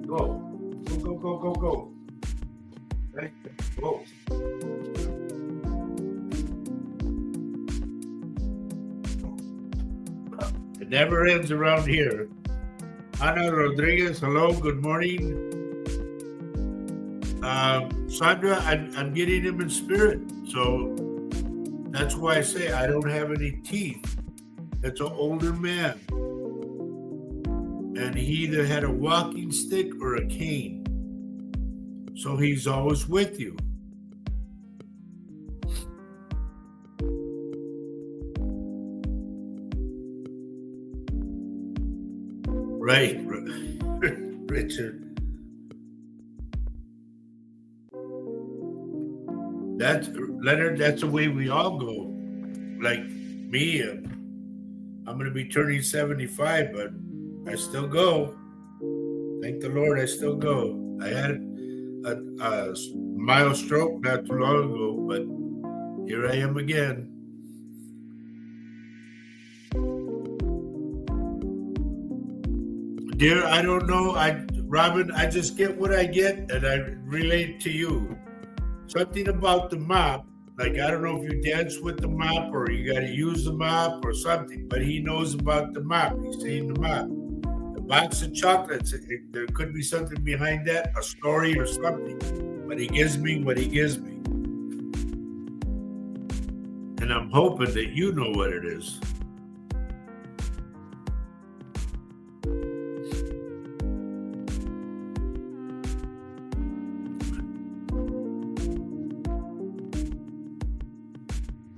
Go. Go. Right. Go. It never ends around here. Ana Rodriguez, hello, good morning. Sandra, I'm getting him in spirit, so that's why I say I don't have any teeth. It's an older man, and he either had a walking stick or a cane, so he's always with you. Right, Richard. Leonard, that's the way we all go. Like me, I'm going to be turning 75, but I still go. Thank the Lord, I still go. I had a mild stroke not too long ago, but here I am again. Dear, I don't know. Robin, I just get what I get, and I relate to you. Something about the mop, like I don't know if you dance with the mop or you got to use the mop or something, but he knows about the mop. He's saying the mop. The box of chocolates, there could be something behind that, a story or something, but he gives me what he gives me. And I'm hoping that you know what it is.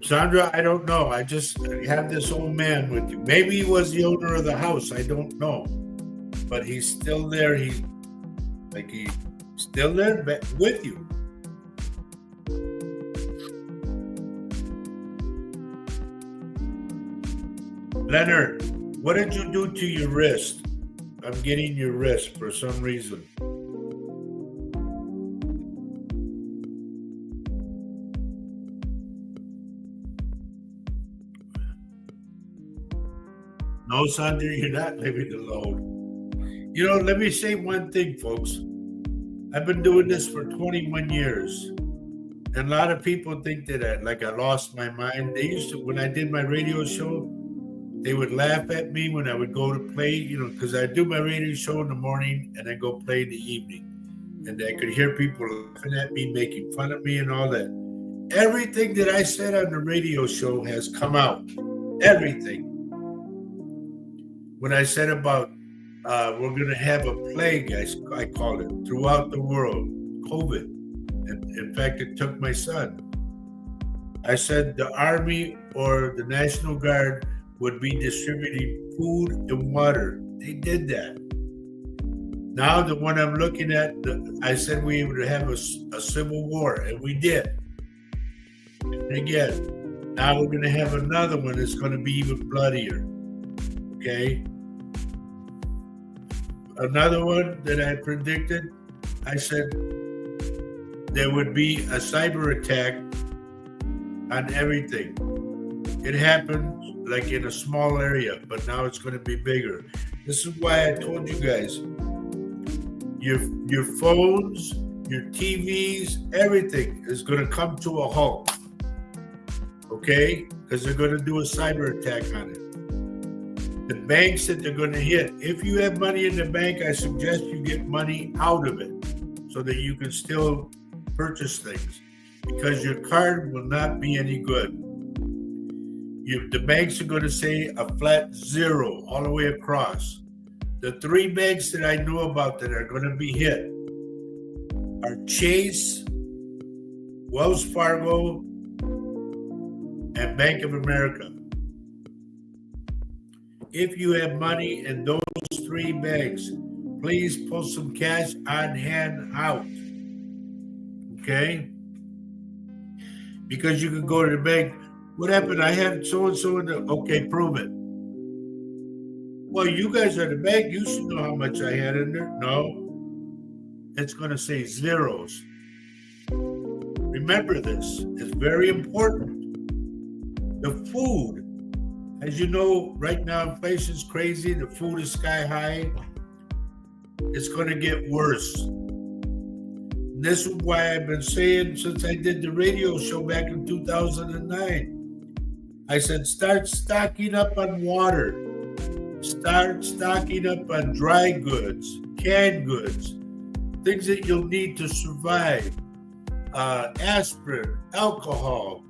Sandra, I don't know. I just have this old man with you. Maybe he was the owner of the house. I don't know. But he's still there. He's still there with you. Leonard, what did you do to your wrist? I'm getting your wrist for some reason. No, Sandra, you're not living alone. You know, let me say one thing, folks. I've been doing this for 21 years. And a lot of people think that I lost my mind. They used to, when I did my radio show, They would laugh at me when I would go to play, because I do my radio show in the morning and I go play in the evening. And I could hear people laughing at me, making fun of me and all that. Everything that I said on the radio show has come out. Everything. When I said about we're going to have a plague, I called it, throughout the world, COVID. And in fact, it took my son. I said the Army or the National Guard would be distributing food and water. They did that. Now the one I'm looking at, I said we would have a civil war, and we did. And again, now we're going to have another one that's going to be even bloodier. Okay? Another one that I predicted, I said there would be a cyber attack on everything. It happened like in a small area, but now it's going to be bigger. This is why I told you guys, your phones, your TVs, everything is going to come to a halt. Okay? Because they're going to do a cyber attack on it. The banks that they're going to hit, if you have money in the bank, I suggest you get money out of it so that you can still purchase things, because your card will not be any good. The banks are going to say a flat zero all the way across. The three banks that I know about that are going to be hit are Chase, Wells Fargo, and Bank of America. If you have money in those three banks, please pull some cash on hand out. Okay? Because you can go to the bank. What happened? I had so-and-so in the... Okay, prove it. Well, you guys are the bank. You should know how much I had in there. No. It's going to say zeros. Remember this. It's very important. The food, as you know, right now inflation's crazy. The food is sky high. It's going to get worse. And this is why I've been saying since I did the radio show back in 2009. I said, start stocking up on water. Start stocking up on dry goods, canned goods, things that you'll need to survive. Aspirin, alcohol,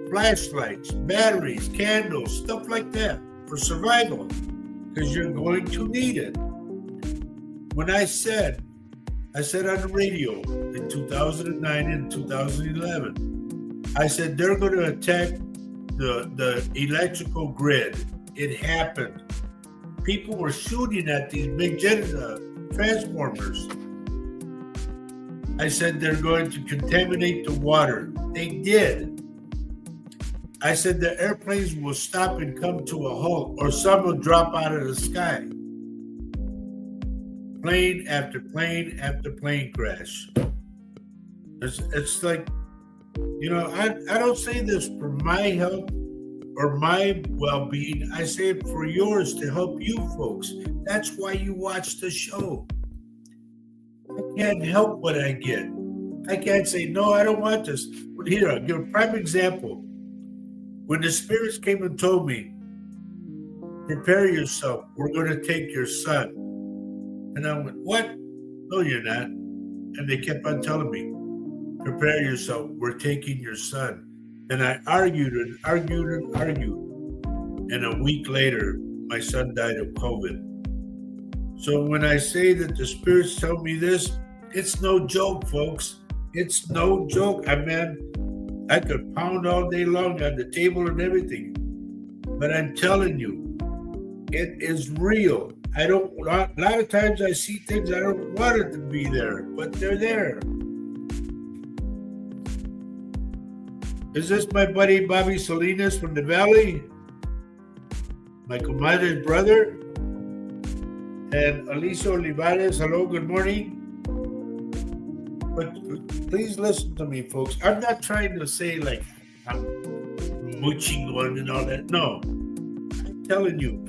flashlights, batteries, candles, stuff like that for survival, because you're going to need it. When I said on the radio in 2009 and 2011, I said they're going to attack the electrical grid. It happened. People were shooting at these big transformers. I said they're going to contaminate the water. They did. I said the airplanes will stop and come to a halt, or some will drop out of the sky. Plane after plane after plane crash. It's like, I don't say this for my health or my well-being. I say it for yours, to help you folks. That's why you watch the show. I can't help what I get. I can't say, no, I don't want this. But here, I'll give a prime example. When the spirits came and told me, prepare yourself, we're going to take your son. And I went, what? No, you're not. And they kept on telling me, prepare yourself, we're taking your son. And I argued and argued and argued. And a week later, my son died of COVID. So when I say that the spirits tell me this, it's no joke, folks. It's no joke. I could pound all day long on the table and everything. But I'm telling you, it is real. A lot of times I see things I don't want it to be there, but they're there. Is this my buddy Bobby Salinas from the Valley? My comadre's brother? And Alicia Olivares, hello, good morning. But please listen to me, folks. I'm not trying to say like I'm mooching on and all that. No. I'm telling you,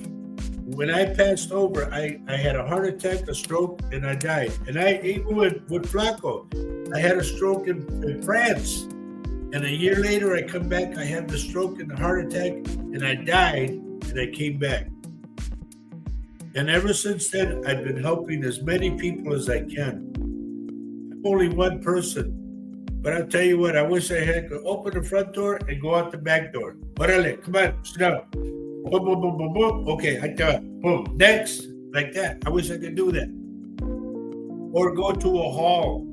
when I passed over, I had a heart attack, a stroke, and I died. And even with Flaco, I had a stroke in France. And a year later, I come back, I had the stroke and the heart attack, and I died. and I came back. And ever since then, I've been helping as many people as I can. I'm only one person. But I'll tell you what, I wish I had to open the front door and go out the back door. Orale, come on, sit down. Boom, boom, boom, boom, boom. Okay, I tell you, boom, next, like that. I wish I could do that. Or go to a hall.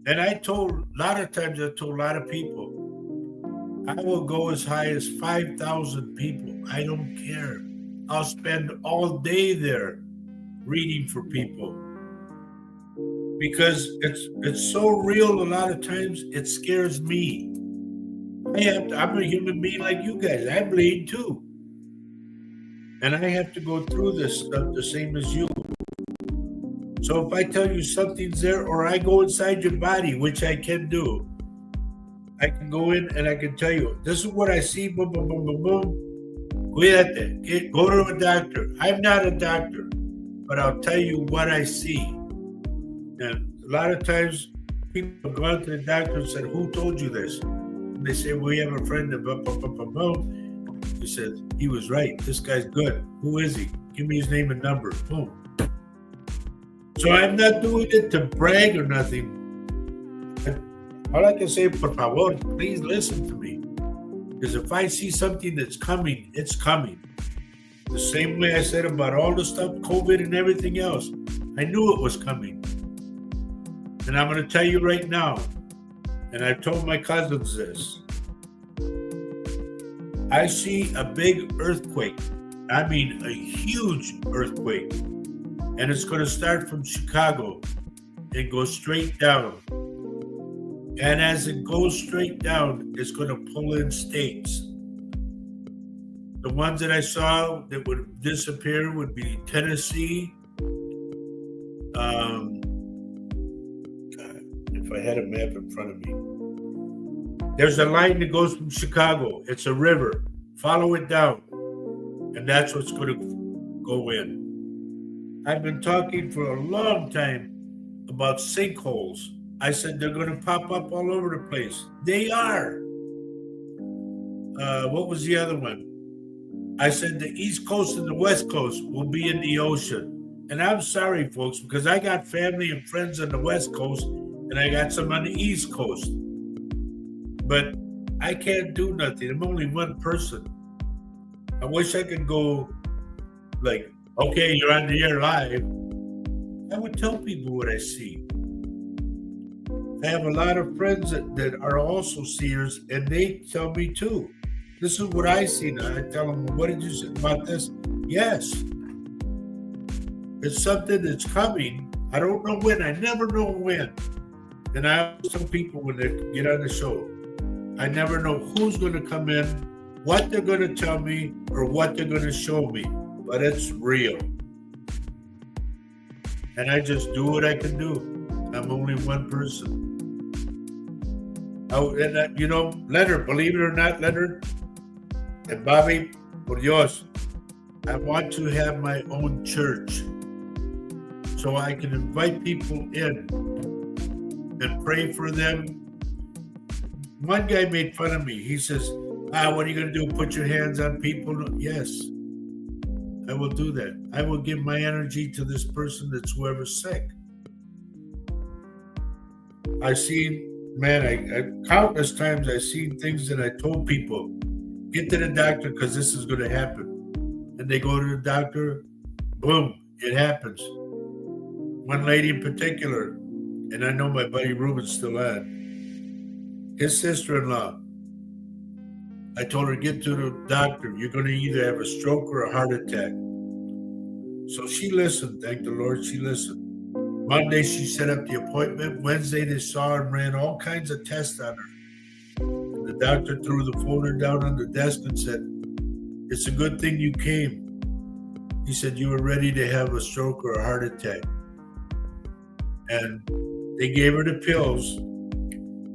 And I told a lot of people, I will go as high as 5,000 people. I don't care. I'll spend all day there reading for people. Because it's so real a lot of times, it scares me. I'm a human being like you guys. I bleed too. And I have to go through this stuff the same as you. So if I tell you something's there, or I go inside your body, which I can do, I can go in and I can tell you, this is what I see, boom, boom, boom, boom, boom. Cuídate. Go to a doctor. I'm not a doctor, but I'll tell you what I see. And a lot of times people go out to the doctor and said, who told you this? And they say, we have a friend that he said, he was right. This guy's good. Who is he? Give me his name and number. Boom. So I'm not doing it to brag or nothing. All I can say, por favor, please listen to me. Because if I see something that's coming, it's coming. The same way I said about all the stuff, COVID and everything else. I knew it was coming. And I'm going to tell you right now, and I've told my cousins this, I see a big earthquake. I mean, a huge earthquake. And it's going to start from Chicago and go straight down. And as it goes straight down, it's going to pull in states. The ones that I saw that would disappear would be Tennessee. If I had a map in front of me. There's a line that goes from Chicago. It's a river. Follow it down. And that's what's going to go in. I've been talking for a long time about sinkholes. I said they're going to pop up all over the place. They are. What was the other one? I said the East Coast and the West Coast will be in the ocean. And I'm sorry, folks, because I got family and friends on the West Coast and I got some on the East Coast. But I can't do nothing. I'm only one person. I wish I could go like, okay, you're on the air live. I would tell people what I see. I have a lot of friends that are also seers, and they tell me too. This is what I see now. I tell them, what did you say about this? Yes. It's something that's coming. I don't know when. I never know when. And I always tell people when they get on the show, I never know who's going to come in, what they're going to tell me, or what they're going to show me. But it's real. And I just do what I can do. I'm only one person. Leonard, believe it or not, Leonard, and Bobby, por Dios, I want to have my own church so I can invite people in and pray for them. One guy made fun of me. He says, what are you going to do? Put your hands on people? Yes, I will do that. I will give my energy to this person that's whoever's sick. I've seen, countless times I've seen things that I told people, get to the doctor because this is going to happen. And they go to the doctor, boom, it happens. One lady in particular, and I know my buddy Ruben's still on, his sister-in-law, I told her, get to the doctor. You're going to either have a stroke or a heart attack. So she listened. Thank the Lord, she listened. Monday, she set up the appointment. Wednesday, they saw her and ran all kinds of tests on her. And the doctor threw the folder down on the desk and said, it's a good thing you came. He said, you were ready to have a stroke or a heart attack. And they gave her the pills.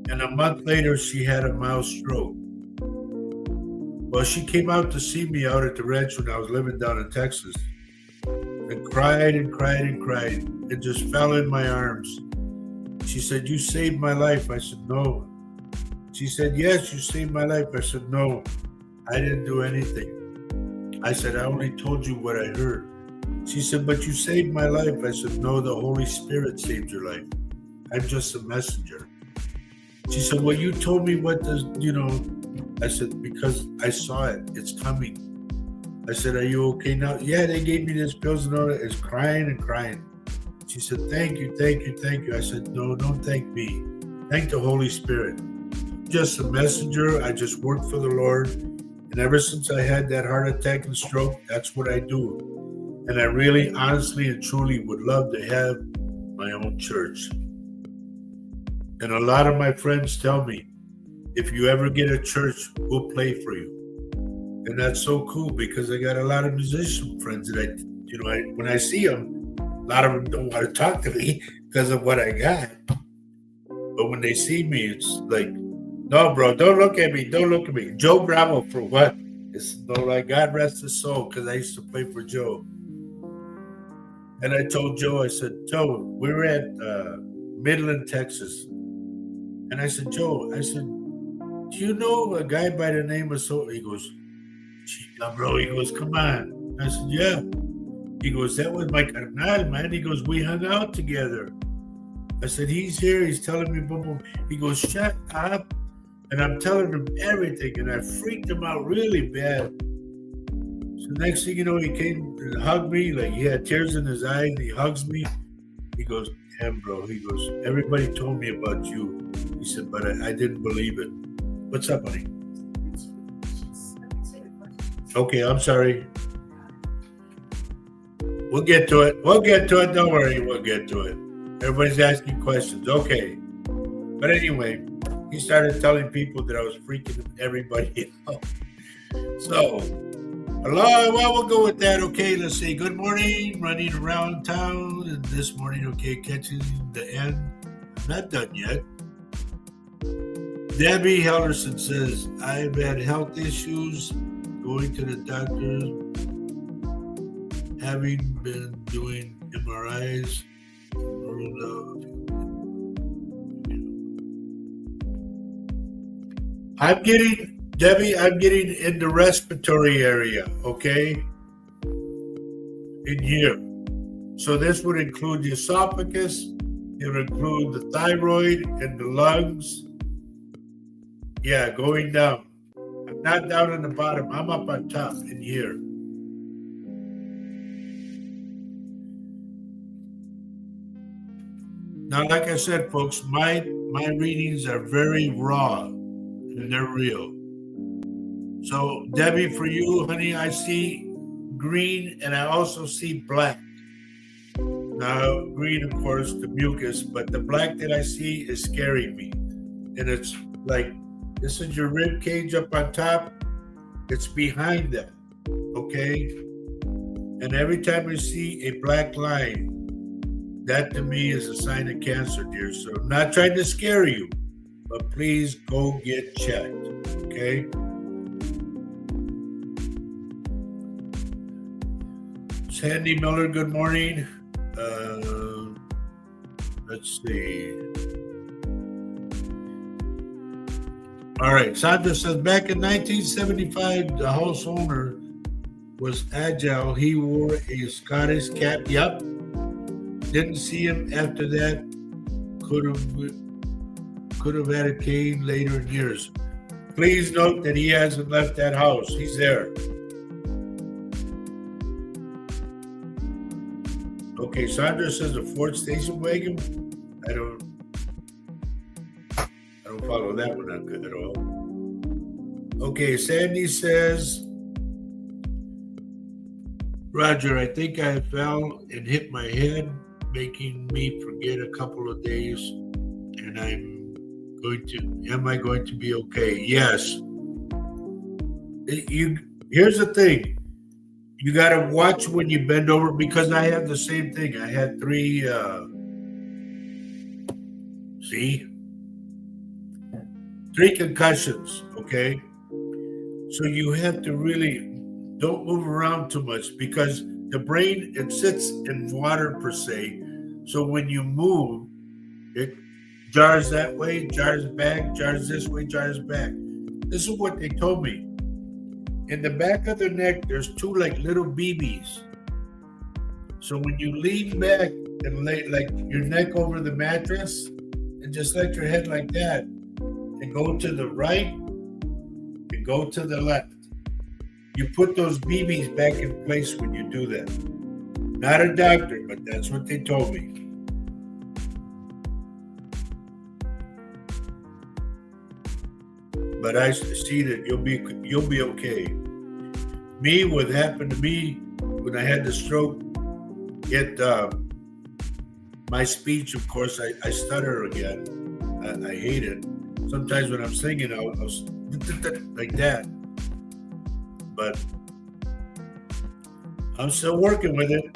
And a month later, she had a mild stroke. Well, she came out to see me out at the ranch when I was living down in Texas. And cried and cried and cried and just fell in my arms. She said, you saved my life. I said, no. She said, yes, you saved my life. I said, no, I didn't do anything. I said, I only told you what I heard. She said, but you saved my life. I said, no, the Holy Spirit saved your life. I'm just a messenger. She said, well, you told me what does, I said, because I saw it. It's coming. I said, are you okay now? Yeah, they gave me this pills and all that. It's crying and crying. She said, thank you, thank you, thank you. I said, no, don't thank me. Thank the Holy Spirit. Just a messenger. I just work for the Lord. And ever since I had that heart attack and stroke, that's what I do. And I really, honestly, and truly would love to have my own church. And a lot of my friends tell me, if you ever get a church, we'll play for you. And that's so cool because I got a lot of musician friends that when I see them, a lot of them don't want to talk to me because of what I got. But when they see me, it's like, no, bro, don't look at me. Don't look at me. Joe Bravo for what? It's like God rest his soul because I used to play for Joe. And I told Joe, I said, Joe, we were at Midland, Texas. And I said, Joe, do you know a guy by the name of so? He goes, Chica, bro. He goes, come on. I said, yeah. He goes, that was my carnal, man. He goes, we hung out together. I said, he's here. He's telling me, boom, boom. He goes, shut up. And I'm telling him everything. And I freaked him out really bad. So next thing you know, he came and hugged me. Like he had tears in his eyes. He hugs me. He goes, damn, bro. He goes, everybody told me about you. He said, but I didn't believe it. What's up, honey? Okay, I'm sorry. We'll get to it. Don't worry. We'll get to it. Everybody's asking questions. Okay. But anyway, he started telling people that I was freaking everybody out. So, hello, well, we'll go with that. Okay, let's see. Good morning, running around town. And this morning, okay, catching the end. I'm not done yet. Debbie Hellerson says, I've had health issues, going to the doctor, having been doing MRIs. I'm getting in the respiratory area, okay? In here. So this would include the esophagus, it would include the thyroid and the lungs. Yeah, going down. I'm not down on the bottom. I'm up on top in here. Now, like I said, folks, my readings are very raw and they're real. So, Debbie, for you, honey, I see green and I also see black. Now, green, of course, the mucus, but the black that I see is scaring me. And it's like, this is your rib cage up on top. It's behind that, okay? And every time I see a black line, that to me is a sign of cancer, dear. So I'm not trying to scare you, but please go get checked, okay? Sandy Miller, good morning. Let's see. All right, Sandra says, back in 1975, the house owner was agile. He wore a Scottish cap. Yep. Didn't see him after that. Could have had a cane later in years. Please note that he hasn't left that house. He's there. Okay, Sandra says a Ford station wagon. I don't follow that one up good at all. Okay, Sandy says, Roger, I think I fell and hit my head, making me forget a couple of days, and am I going to be okay? Yes. Here's the thing. You got to watch when you bend over, because I had the same thing. I had 3 concussions, okay? So you have to really don't move around too much, because the brain, it sits in water per se. So when you move, it jars that way, jars back, jars this way, jars back. This is what they told me. In the back of the neck, there's two like little BBs. So when you lean back and lay like your neck over the mattress and just let your head like that and go to the right and go to the left, you put those BBs back in place when you do that. Not a doctor, but that's what they told me. But I see that you'll be okay. Me, what happened to me when I had the stroke, my speech, of course, I stutter again. I hate it. Sometimes when I'm singing, I'll like that. But I'm still working with it.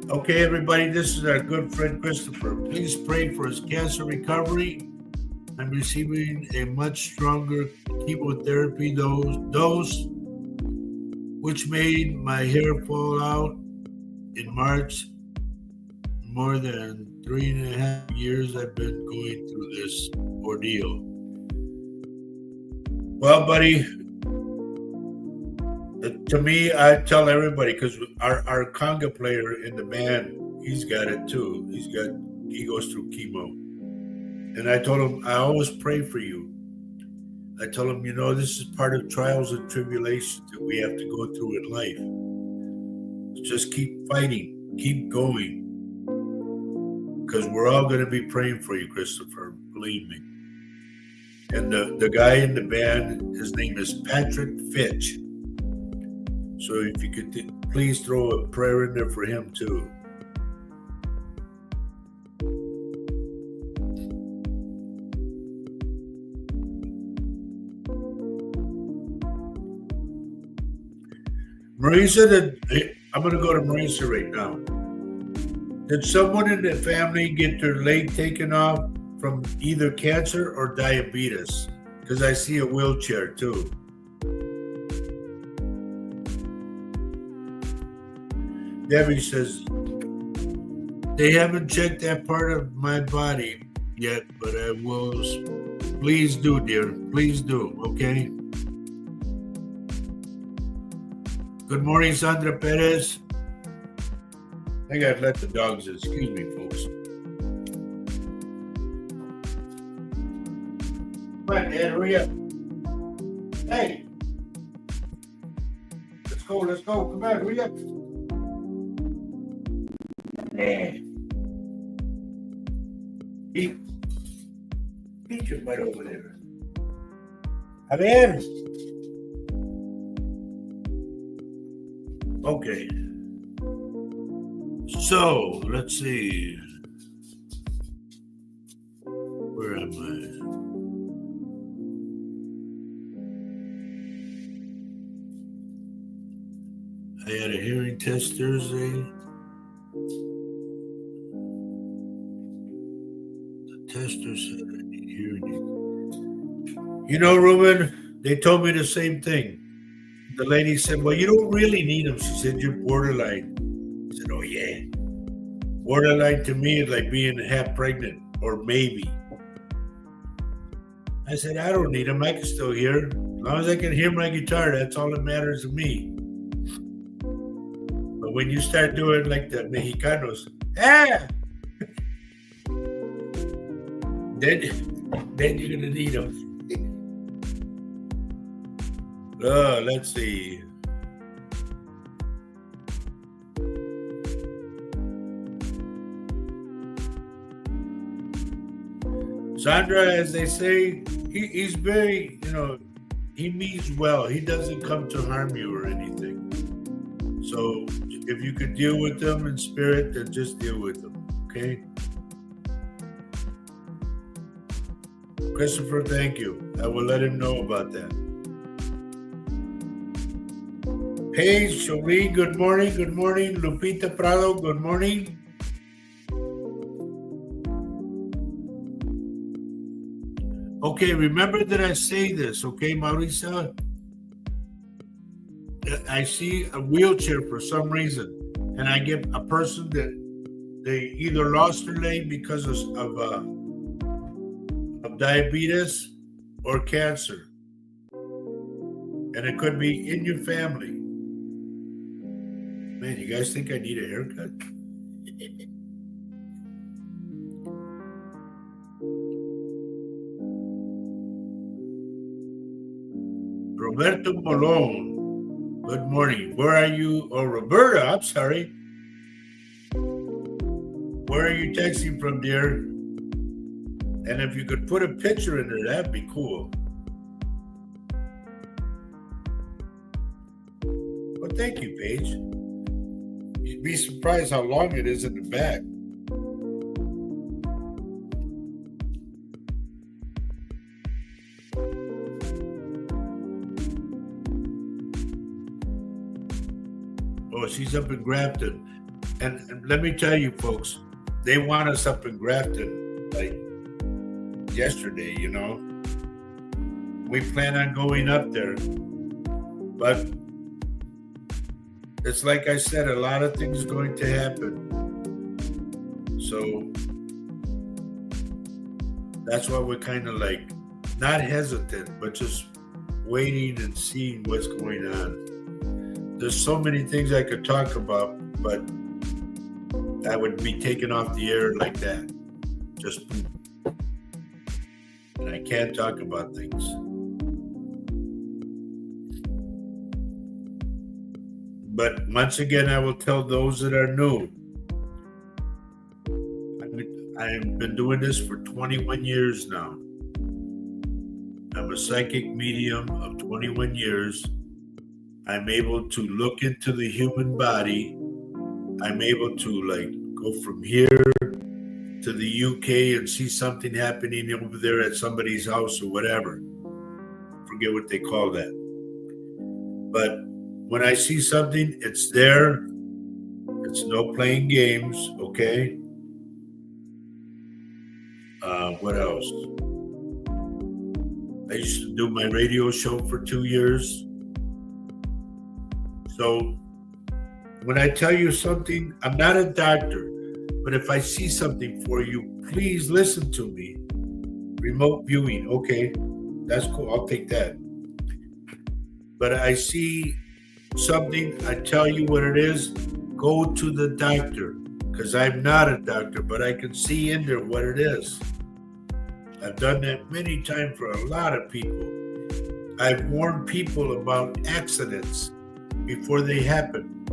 Okay, everybody, this is our good friend Christopher. Please pray for his cancer recovery. I'm receiving a much stronger chemotherapy dose, which made my hair fall out in March. More than 3.5 years I've been going through this ordeal. Well, buddy, to me, I tell everybody, because our conga player in the band, he's got it too. He goes through chemo. And I told him, I always pray for you. I told him, this is part of trials and tribulations that we have to go through in life. Just keep fighting, keep going. Because we're all going to be praying for you, Christopher, believe me. And the guy in the band, his name is Patrick Fitch. So if you could please throw a prayer in there for him too. Marisa, I'm going to go to Marisa right now. Did someone in the family get their leg taken off from either cancer or diabetes? Because I see a wheelchair too. Debbie says, they haven't checked that part of my body yet, but I will. Please do, dear. Please do, okay? Good morning, Sandra Perez. I gotta let the dogs in. Excuse me, folks. Come on, Dad, hurry up. Hey. Let's go. Come on, hurry up. Eat your butt over there. A ver. Okay. So, let's see. Where am I? I had a hearing test Thursday. The tester said I need hearing aids. Ruben, they told me the same thing. The lady said, well, you don't really need them. She said, you're borderline. I said, oh, yeah. Borderline to me is like being half pregnant or maybe. I said, I don't need them. I can still hear. As long as I can hear my guitar, that's all that matters to me. But when you start doing like the Mexicanos, then you're going to need them. Let's see. Sandra, as they say, he's very, he means well. He doesn't come to harm you or anything. So if you could deal with them in spirit, then just deal with them, okay? Christopher, thank you. I will let him know about that. Paige, Jolie, good morning. Good morning. Lupita Prado, good morning. Okay, remember that I say this, okay, Marisa? I see a wheelchair for some reason, and I get a person that they either lost their leg because of diabetes or cancer. And it could be in your family. Man, you guys think I need a haircut? Roberto Malone, good morning. Where are you? Oh, Roberta, I'm sorry. Where are you texting from, dear? And if you could put a picture in there, that'd be cool. Well, thank you, Paige. You'd be surprised how long it is in the back. Oh, she's up in Grafton. And let me tell you, folks, they want us up in Grafton like yesterday, you know. We plan on going up there. But it's like I said, a lot of things are going to happen. So that's why we're kind of like not hesitant, but just waiting and seeing what's going on. There's so many things I could talk about, but I would be taken off the air like that. Just boom. And I can't talk about things. But once again, I will tell those that are new. I've been doing this for 21 years now. I'm a psychic medium of 21 years. I'm able to look into the human body. I'm able to like go from here to the UK and see something happening over there at somebody's house or whatever. Forget what they call that. But when I see something, it's there. It's no playing games, okay? What else? I used to do my radio show for 2 years. So when I tell you something, I'm not a doctor, but if I see something for you, please listen to me. Remote viewing, okay, that's cool. I'll take that. But I see something, I tell you what it is, go to the doctor, because I'm not a doctor, but I can see in there what it is. I've done that many times for a lot of people. I've warned people about accidents before they happen.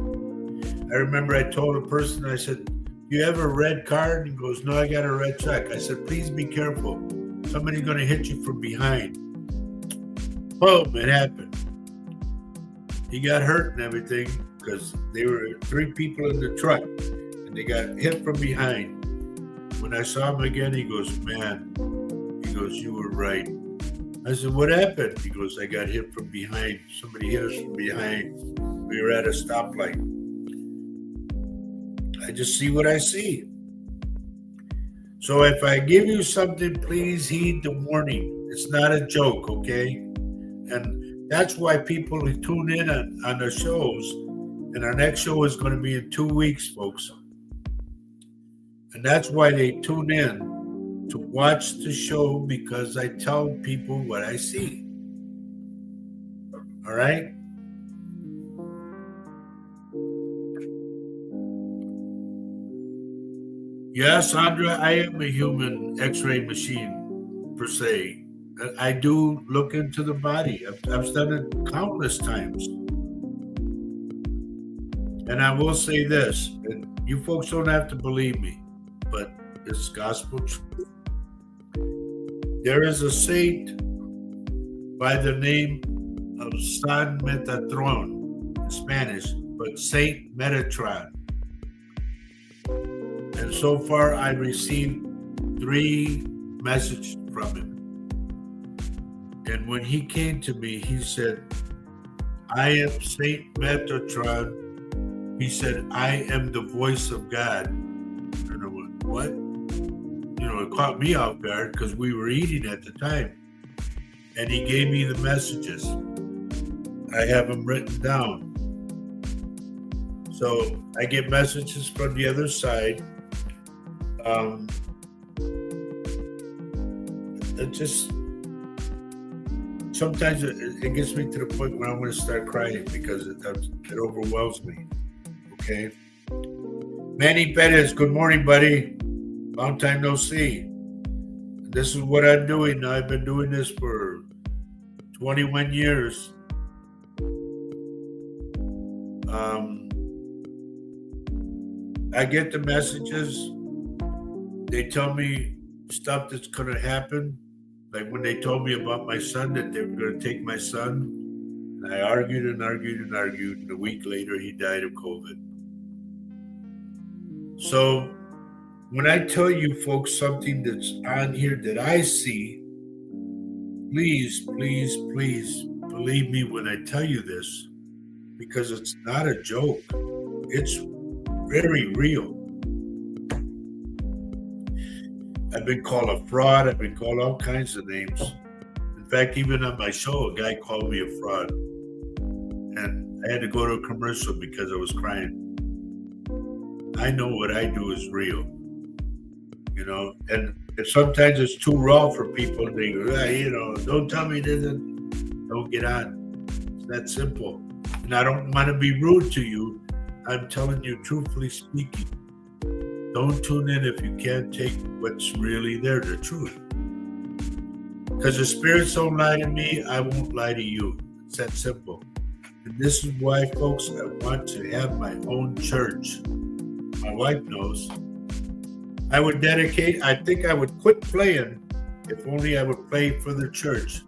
I remember I told a person, I said, you have a red card? He goes, no, I got a red check. I said, please be careful. Somebody's going to hit you from behind. Boom, it happened. He got hurt and everything because there were 3 people in the truck and they got hit from behind. When I saw him again, he goes, man, he goes, you were right. I said, what happened? He goes, I got hit from behind. Somebody hit us from behind. We were at a stoplight. I just see what I see. So if I give you something, please heed the warning. It's not a joke, okay? And that's why people who tune in on the shows, and our next show is going to be in 2 weeks, folks. And that's why they tune in to watch the show, because I tell people what I see. All right? Yes, Sandra, I am a human x-ray machine, per se. I do look into the body. I've done it countless times. And I will say this, and you folks don't have to believe me, but it's gospel truth. There is a saint by the name of San Metatron in Spanish, but Saint Metatron. And so far, I received 3 messages from him. And when he came to me, he said, I am Saint Metatron. He said, I am the voice of God. And I went, what? You know, it caught me off guard because we were eating at the time. And he gave me the messages. I have them written down. So I get messages from the other side. It just sometimes it gets me to the point where I'm going to start crying because it overwhelms me. Okay. Manny Perez, good morning, buddy. Long time no see. This is what I'm doing now. I've been doing this for 21 years. I get the messages. They tell me stuff that's going to happen. Like when they told me about my son, that they were going to take my son. And I argued and argued and argued. And a week later, he died of COVID. So when I tell you folks something that's on here that I see, please, please, please believe me when I tell you this, because it's not a joke. It's very real. I've been called a fraud. I've been called all kinds of names. In fact, even on my show, a guy called me a fraud. And I had to go to a commercial because I was crying. I know what I do is real. You know, and sometimes it's too raw for people. And they go, don't tell me this. Don't get on. It's that simple. And I don't want to be rude to you. I'm telling you, truthfully speaking, don't tune in if you can't take what's really there, the truth. Because the spirits don't lie to me, I won't lie to you. It's that simple. And this is why, folks, I want to have my own church. My wife knows. I think I would quit playing if only I would play for the church.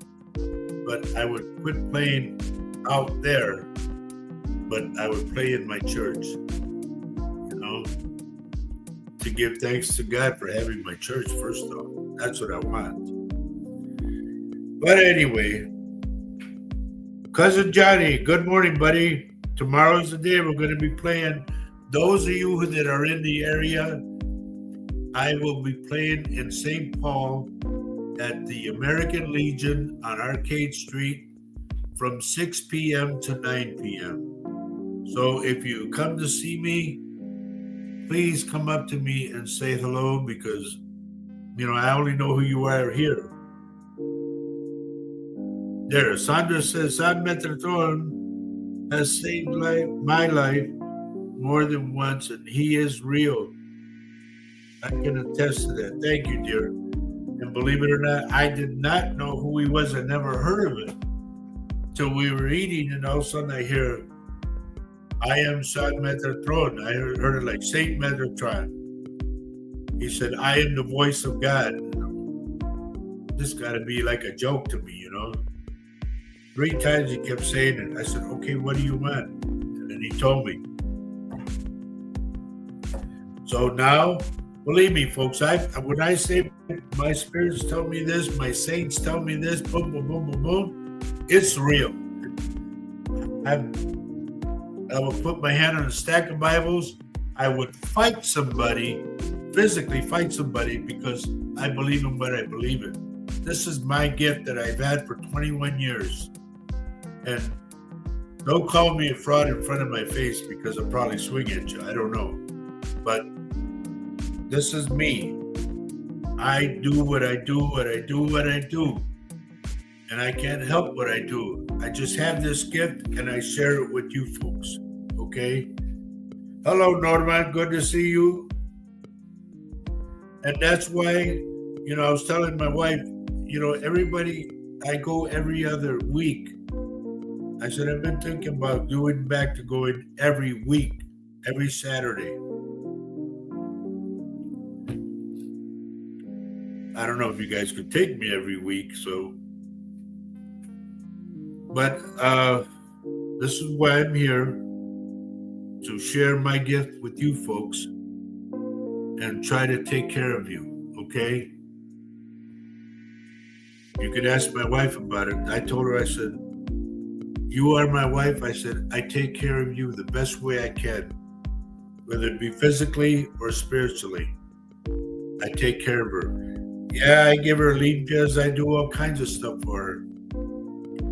But I would quit playing out there, but I would play in my church, to give thanks to God for having my church, first off. That's what I want. But anyway, Cousin Johnny, good morning, buddy. Tomorrow's the day we're going to be playing. Those of you that are in the area, I will be playing in St. Paul at the American Legion on Arcade Street from 6 p.m. to 9 p.m. So if you come to see me, please come up to me and say hello, because, I only know who you are here. There, Sandra says, San Metatron has saved my life more than once, and he is real. I can attest to that. Thank you, dear. And believe it or not, I did not know who he was. I never heard of it till we were eating, and all of a sudden I hear, I am San Metatron. I heard it like Saint Metatron. He said, I am the voice of God. This got to be like a joke to me, 3 times he kept saying it. I said, okay, what do you want? And then he told me. So now, believe me, folks, when I say my spirits tell me this, my saints tell me this, boom, boom, boom, boom, boom, it's real. I would put my hand on a stack of Bibles. I would fight somebody, physically fight somebody, because I believe in what I believe in. This is my gift that I've had for 21 years. And don't call me a fraud in front of my face, because I'll probably swing at you. I don't know. But this is me. I do what I do, what I do, what I do. And I can't help what I do. I just have this gift and I share it with you folks. Okay? Hello, Norman. Good to see you. And that's why, I was telling my wife, everybody, I go every other week. I said, I've been thinking about going every week, every Saturday. I don't know if you guys could take me every week, but this is why I'm here, to share my gift with you folks and try to take care of you, okay? You could ask my wife about it. I told her, I said, you are my wife. I said, I take care of you the best way I can, whether it be physically or spiritually. I take care of her. Yeah, I give her lead pills. I do all kinds of stuff for her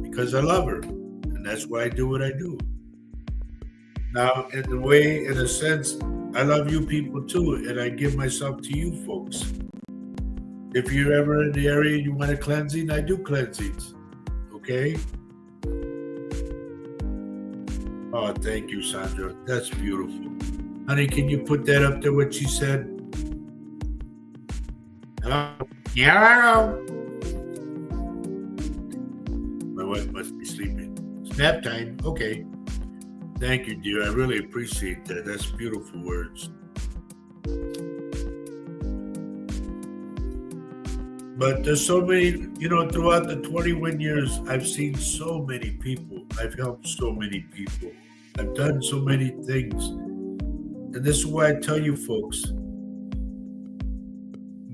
because I love her. And that's why I do what I do. Now, in a sense, I love you people too. And I give myself to you folks. If you're ever in the area and you want a cleansing, I do cleansings. Okay. Oh, thank you, Sandra. That's beautiful. Honey, can you put that up there, what she said? Yeah. My wife must be sleeping. It's nap time. Okay. Thank you, dear. I really appreciate that. That's beautiful words. But there's so many, throughout the 21 years, I've seen so many people. I've helped so many people. I've done so many things. And this is why I tell you folks,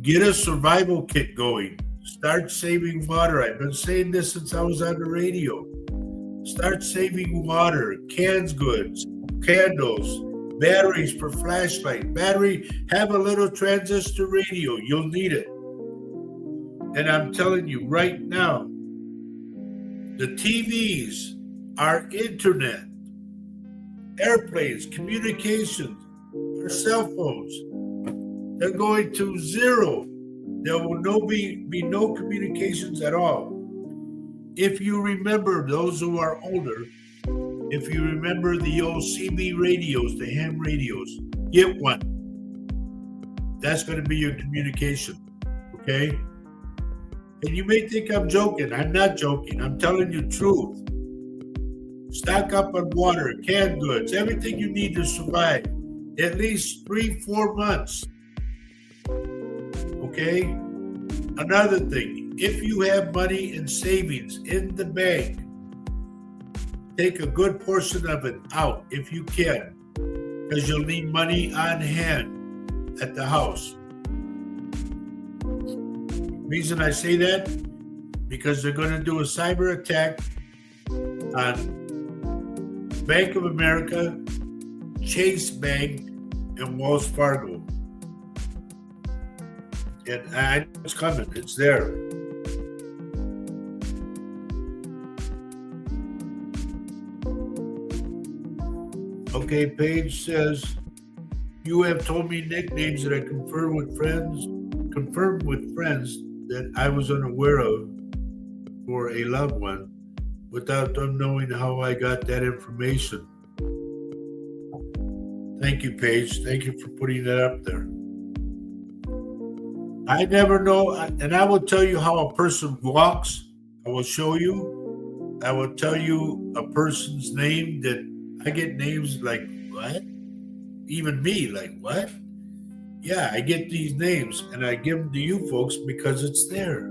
get a survival kit going. Start saving water. I've been saying this since I was on the radio. Start saving water, canned goods, candles, batteries for flashlight. Have a little transistor radio. You'll need it. And I'm telling you right now, the TVs, our internet, airplanes, communications, our cell phones, they're going to zero. There will be no communications at all. If you remember, those who are older, if you remember the old CB radios, the ham radios, get one. That's going to be your communication, okay? And you may think I'm joking. I'm not joking. I'm telling you truth. Stock up on water, canned goods, everything you need to survive. At least 3-4 months. Okay? Another thing, if you have money in savings in the bank, take a good portion of it out if you can, because you'll need money on hand at the house. Reason I say that, because they're going to do a cyber attack on Bank of America, Chase Bank, and Wells Fargo. And I know it's coming. It's there. Okay, Paige says, you have told me nicknames that I confirmed with friends that I was unaware of for a loved one without them knowing how I got that information. Thank you, Paige. Thank you for putting that up there. I never know, and I will tell you how a person walks. I will show you. I will tell you a person's name that I get names like, what? Even me, like, what? Yeah, I get these names, and I give them to you folks because it's there.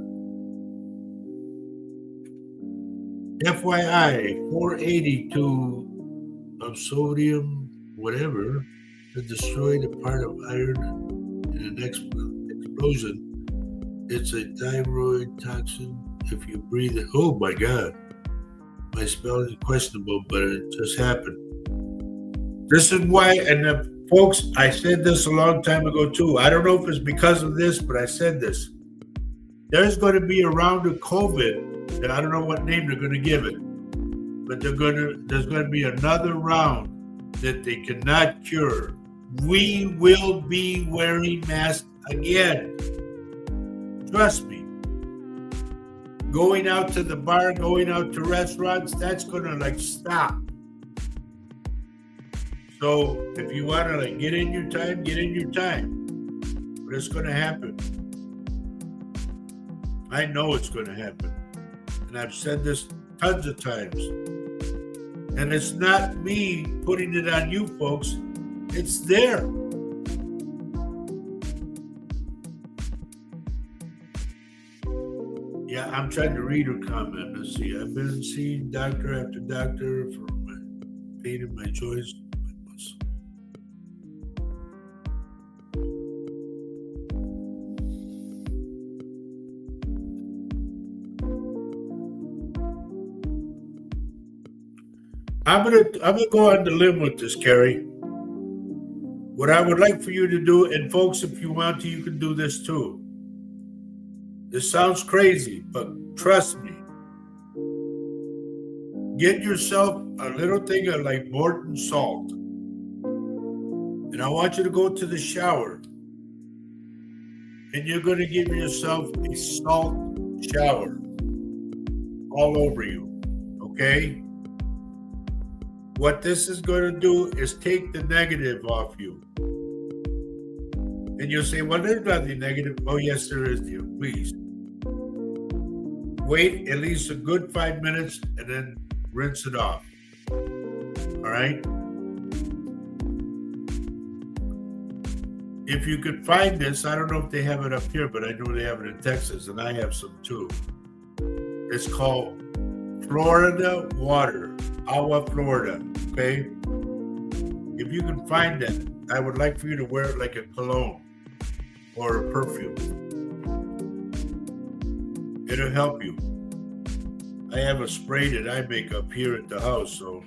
FYI, 482 of sodium, whatever, to destroy the part of iron in an explosion. It's a thyroid toxin. If you breathe it, oh my God, my spelling is questionable, but it just happened. This is why, and folks, I said this a long time ago too. I don't know if it's because of this, but I said this. There's going to be a round of COVID, and I don't know what name they're going to give it, but there's going to be another round that they cannot cure. We will be wearing masks again. Trust me. Going out to the bar, going out to restaurants, that's going to stop. So if you want to get in your time, get in your time. But it's going to happen. I know it's going to happen. And I've said this tons of times. And it's not me putting it on you folks. It's there. Yeah, I'm trying to read her comment. Let's see. I've been seeing doctor after doctor for my pain in my joints. I'm gonna go on the limb with this, Carrie. What I would like for you to do, and folks, if you want to, you can do this too. This sounds crazy, but trust me. Get yourself a little thing of Morton salt. And I want you to go to the shower. And you're going to give yourself a salt shower. all over you. Okay? What this is going to do is take the negative off you. And you'll say, well, there's nothing negative. Oh, yes, there is, dear. Please. Wait at least a good 5 minutes and then rinse it off. All right? If you could find this, I don't know if they have it up here, but I know they have it in Texas, and I have some too. It's called Florida Water, Agua Florida, okay? If you can find that, I would like for you to wear it like a cologne or a perfume. It'll help you. I have a spray that I make up here at the house, so.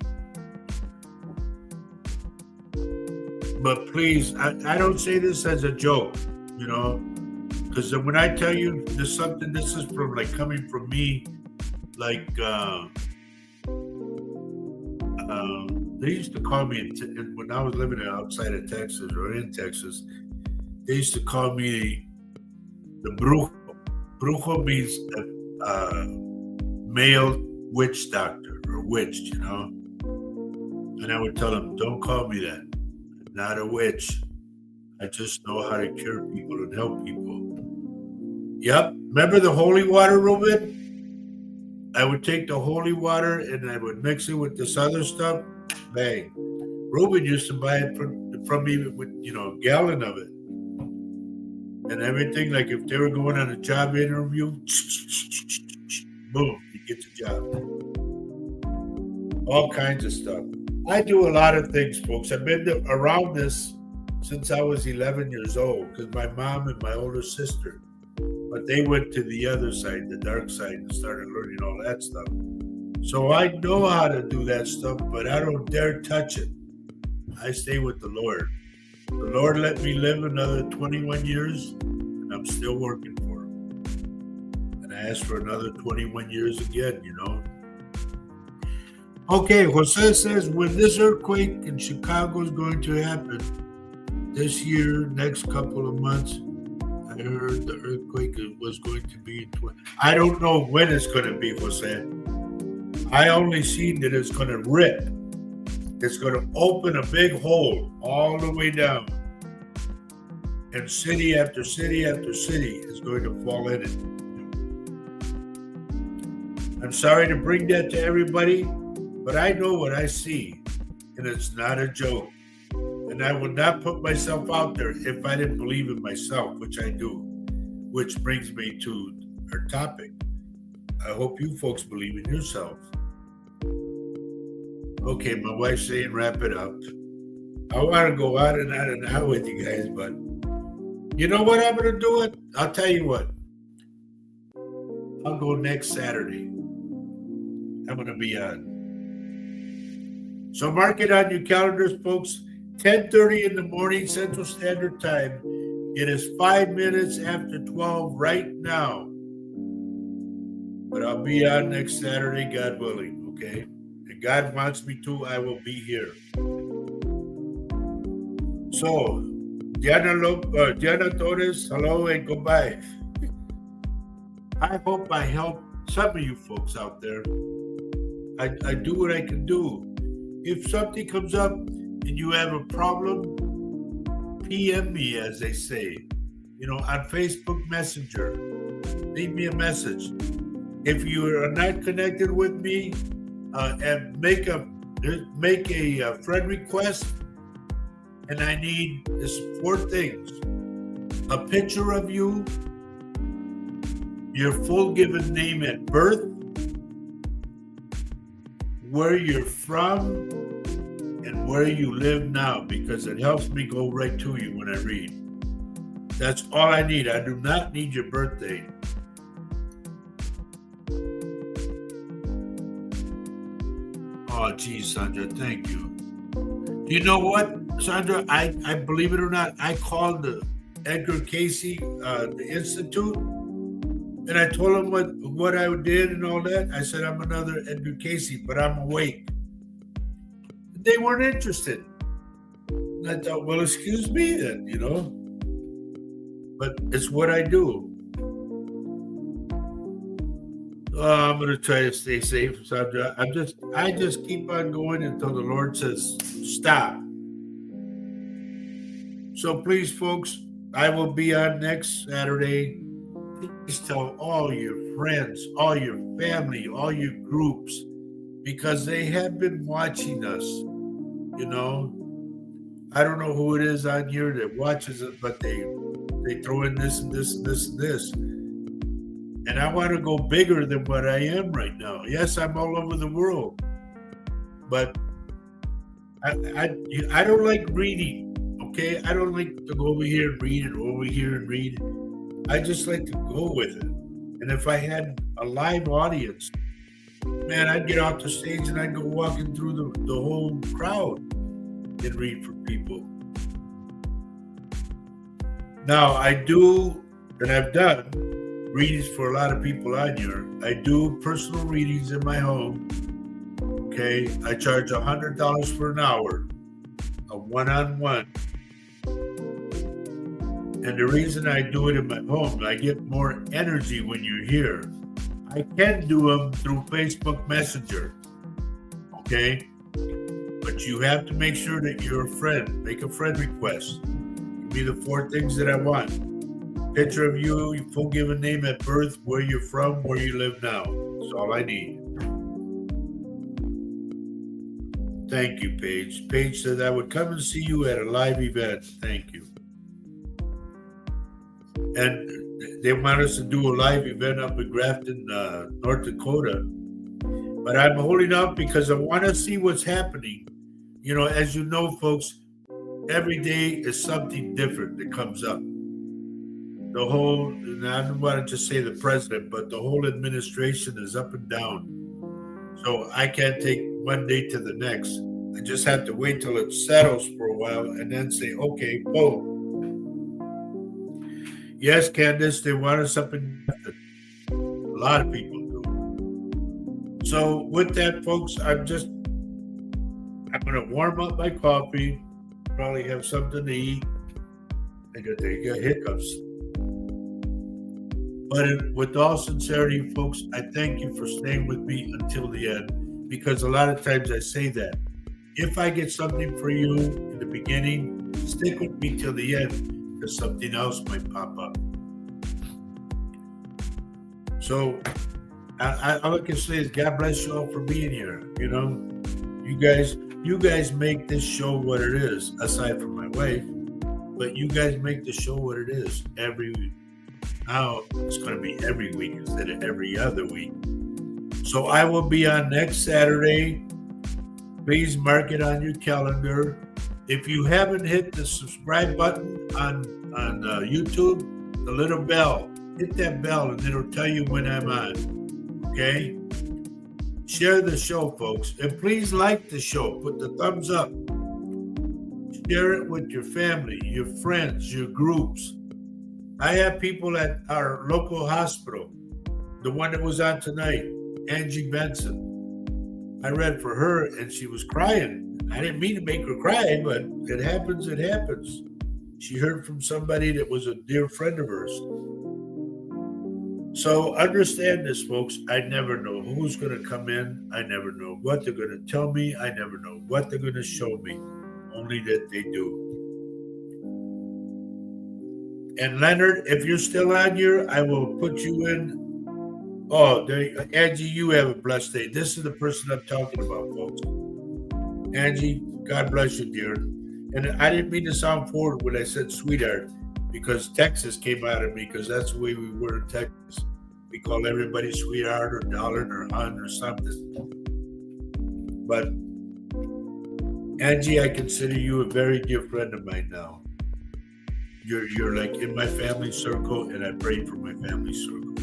But please, I don't say this as a joke, you know, because when I tell you this something, this is from like coming from me, like they used to call me when I was living outside of Texas or in Texas. They used to call me the brujo. Brujo means male witch doctor or witch, you know. And I would tell them, don't call me that. Not a witch. I just know how to cure people and help people. Yep. Remember the holy water, Ruben? I would take the holy water and I would mix it with this other stuff. Bang. Ruben used to buy it from me with, you know, a gallon of it. And everything, like if they were going on a job interview, boom, you get the job. All kinds of stuff. I do a lot of things, folks. I've been around this since I was 11 years old because my mom and my older sister, but they went to the other side, the dark side, and started learning all that stuff. So I know how to do that stuff, but I don't dare touch it. I stay with the Lord. The Lord let me live another 21 years, and I'm still working for Him. And I asked for another 21 years again, you know. Okay, Jose says, when this earthquake in Chicago is going to happen this year, next couple of months, I heard the earthquake was going to be in 20. I don't know when it's going to be, Jose. I only seen that it's going to rip. It's going to open a big hole all the way down. And city after city after city is going to fall in it. I'm sorry to bring that to everybody, but I know what I see, and it's not a joke. And I would not put myself out there if I didn't believe in myself, which I do, which brings me to our topic. I hope you folks believe in yourselves. Okay, my wife's saying wrap it up. I want to go out and out and out with you guys, but you know what I'm going to do? I'll tell you what. I'll go next Saturday. I'm going to be on. So mark it on your calendars, folks. 10:30 in the morning, Central Standard Time. It is 5 minutes after 12 right now. But I'll be on next Saturday, God willing, okay? If God wants me to, I will be here. So, Diana Torres, hello and goodbye. I hope I help some of you folks out there. I do what I can do. If something comes up and you have a problem, PM me, as they say, on Facebook Messenger. Leave me a message. If you are not connected with me, and make a friend request, and I need this 4 things: a picture of you, your full given name at birth, where you're from, and where you live now, because it helps me go right to you when I read. That's all I need. I do not need your birthday. Oh, geez, Sandra, thank you. You know what, Sandra? I believe it or not, I called the Edgar Casey, the Institute, and I told them what I did and all that. I said, I'm another Edgar Casey, but I'm awake. They weren't interested. And I thought, well, excuse me then, But it's what I do. I'm gonna try to stay safe, Sandra. I just keep on going until the Lord says stop. So please, folks, I will be on next Saturday. Please tell all your friends, all your family, all your groups, because they have been watching us. You know, I don't know who it is on here that watches it, but they throw in this and this and this and this. And I want to go bigger than what I am right now. Yes, I'm all over the world, but I don't like reading. Okay, I don't like to go over here and read and over here and read. I just like to go with it. And if I had a live audience, man, I'd get off the stage and I'd go walking through the whole crowd and read for people. Now, I do, and I've done readings for a lot of people on here. I do personal readings in my home. Okay, I charge $100 for an hour, a one-on-one. And the reason I do it in my home, I get more energy when you're here. I can do them through Facebook Messenger, okay? But you have to make sure that you're a friend. Make a friend request. Give me the 4 things that I want. Picture of you, your full given name at birth, where you're from, where you live now. That's all I need. Thank you, Paige. Paige said I would come and see you at a live event. Thank you. And they want us to do a live event up in Grafton, North Dakota. But I'm holding out because I want to see what's happening. You know, as you know, folks, every day is something different that comes up. The whole, and I don't want to just say the president, but the whole administration is up and down. So I can't take one day to the next. I just have to wait till it settles for a while and then say, okay, boom. Yes, Candace, they want us up in Grafton. A lot of people do. So with that, folks, I'm going to warm up my coffee, probably have something to eat. I got hiccups. But with all sincerity, folks, I thank you for staying with me until the end, because a lot of times I say that. If I get something for you in the beginning, stick with me till the end, because something else might pop up. So all I can say is God bless you all for being here. You know, you guys make this show what it is, aside from my wife, but you guys make the show what it is every week. Now it's going to be every week instead of every other week. So I will be on next Saturday. Please mark it on your calendar. If you haven't hit the subscribe button on YouTube, the little bell, hit that bell and it'll tell you when I'm on. Okay? Share the show, folks. And please like the show. Put the thumbs up. Share it with your family, your friends, your groups. I have people at our local hospital. The one that was on tonight, Angie Benson. I read for her and she was crying. I didn't mean to make her cry, but it happens, it happens. She heard from somebody that was a dear friend of hers. So understand this, folks. I never know who's going to come in. I never know what they're going to tell me. I never know what they're going to show me. Only that they do. And Leonard, if you're still on here, I will put you in. Oh, Angie, you have a blessed day. This is the person I'm talking about, folks. Angie, God bless you, dear. And I didn't mean to sound forward when I said sweetheart, because Texas came out of me, because that's the way we were in Texas. We call everybody sweetheart or darling or hon or something. But Angie, I consider you a very dear friend of mine now. You're like in my family circle, and I pray for my family circle.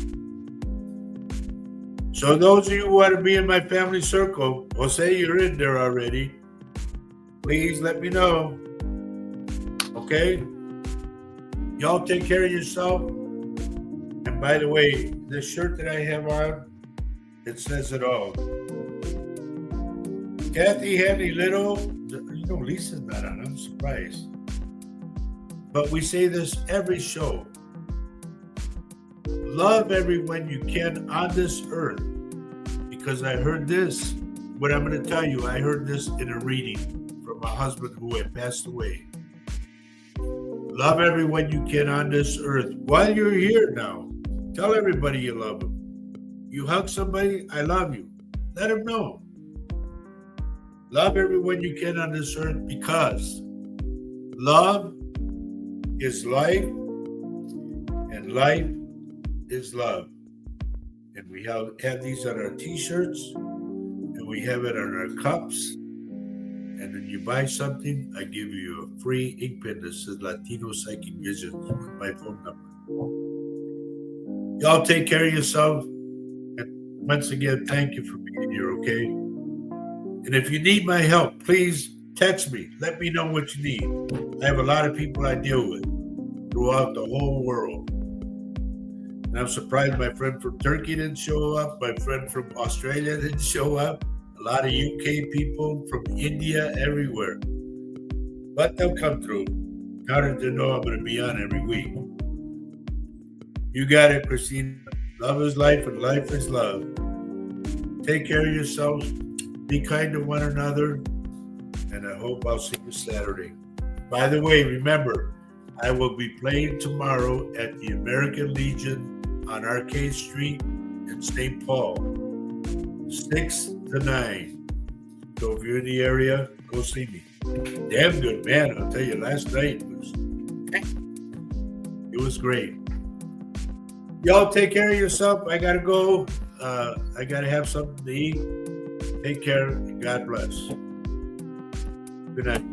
So those of you who want to be in my family circle, or say you're in there already, please let me know. Okay? Y'all take care of yourself. And by the way, this shirt that I have on, it says it all. Kathy Henny Little, you know Lisa's not on, I'm surprised. But we say this every show. love everyone you can on this earth. Because I heard this, what I'm going to tell you, I heard this in a reading from a husband who had passed away. Love everyone you can on this earth. While you're here now, tell everybody you love them. You hug somebody, I love you. Let them know. Love everyone you can on this earth, because love is life and life is love. And we have these on our t-shirts and we have it on our cups. And when you buy something, I give you a free ink pen that says Latino Psychic Visions with my phone number. Y'all take care of yourself. And once again, thank you for being here, okay? And if you need my help, please text me. Let me know what you need. I have a lot of people I deal with throughout the whole world. And I'm surprised my friend from Turkey didn't show up. My friend from Australia didn't show up. A lot of UK people from India, everywhere. But they'll come through. Now that they know I'm going to be on every week. You got it, Christina. Love is life and life is love. Take care of yourselves. Be kind to one another. And I hope I'll see you Saturday. By the way, remember, I will be playing tomorrow at the American Legion on Arcade Street in St. Paul, 6 to 9. So if you're in the area, go see me. Damn good, man. I'll tell you, last night it was great. Y'all take care of yourself. I got to go. I got to have something to eat. Take care and God bless. Good night.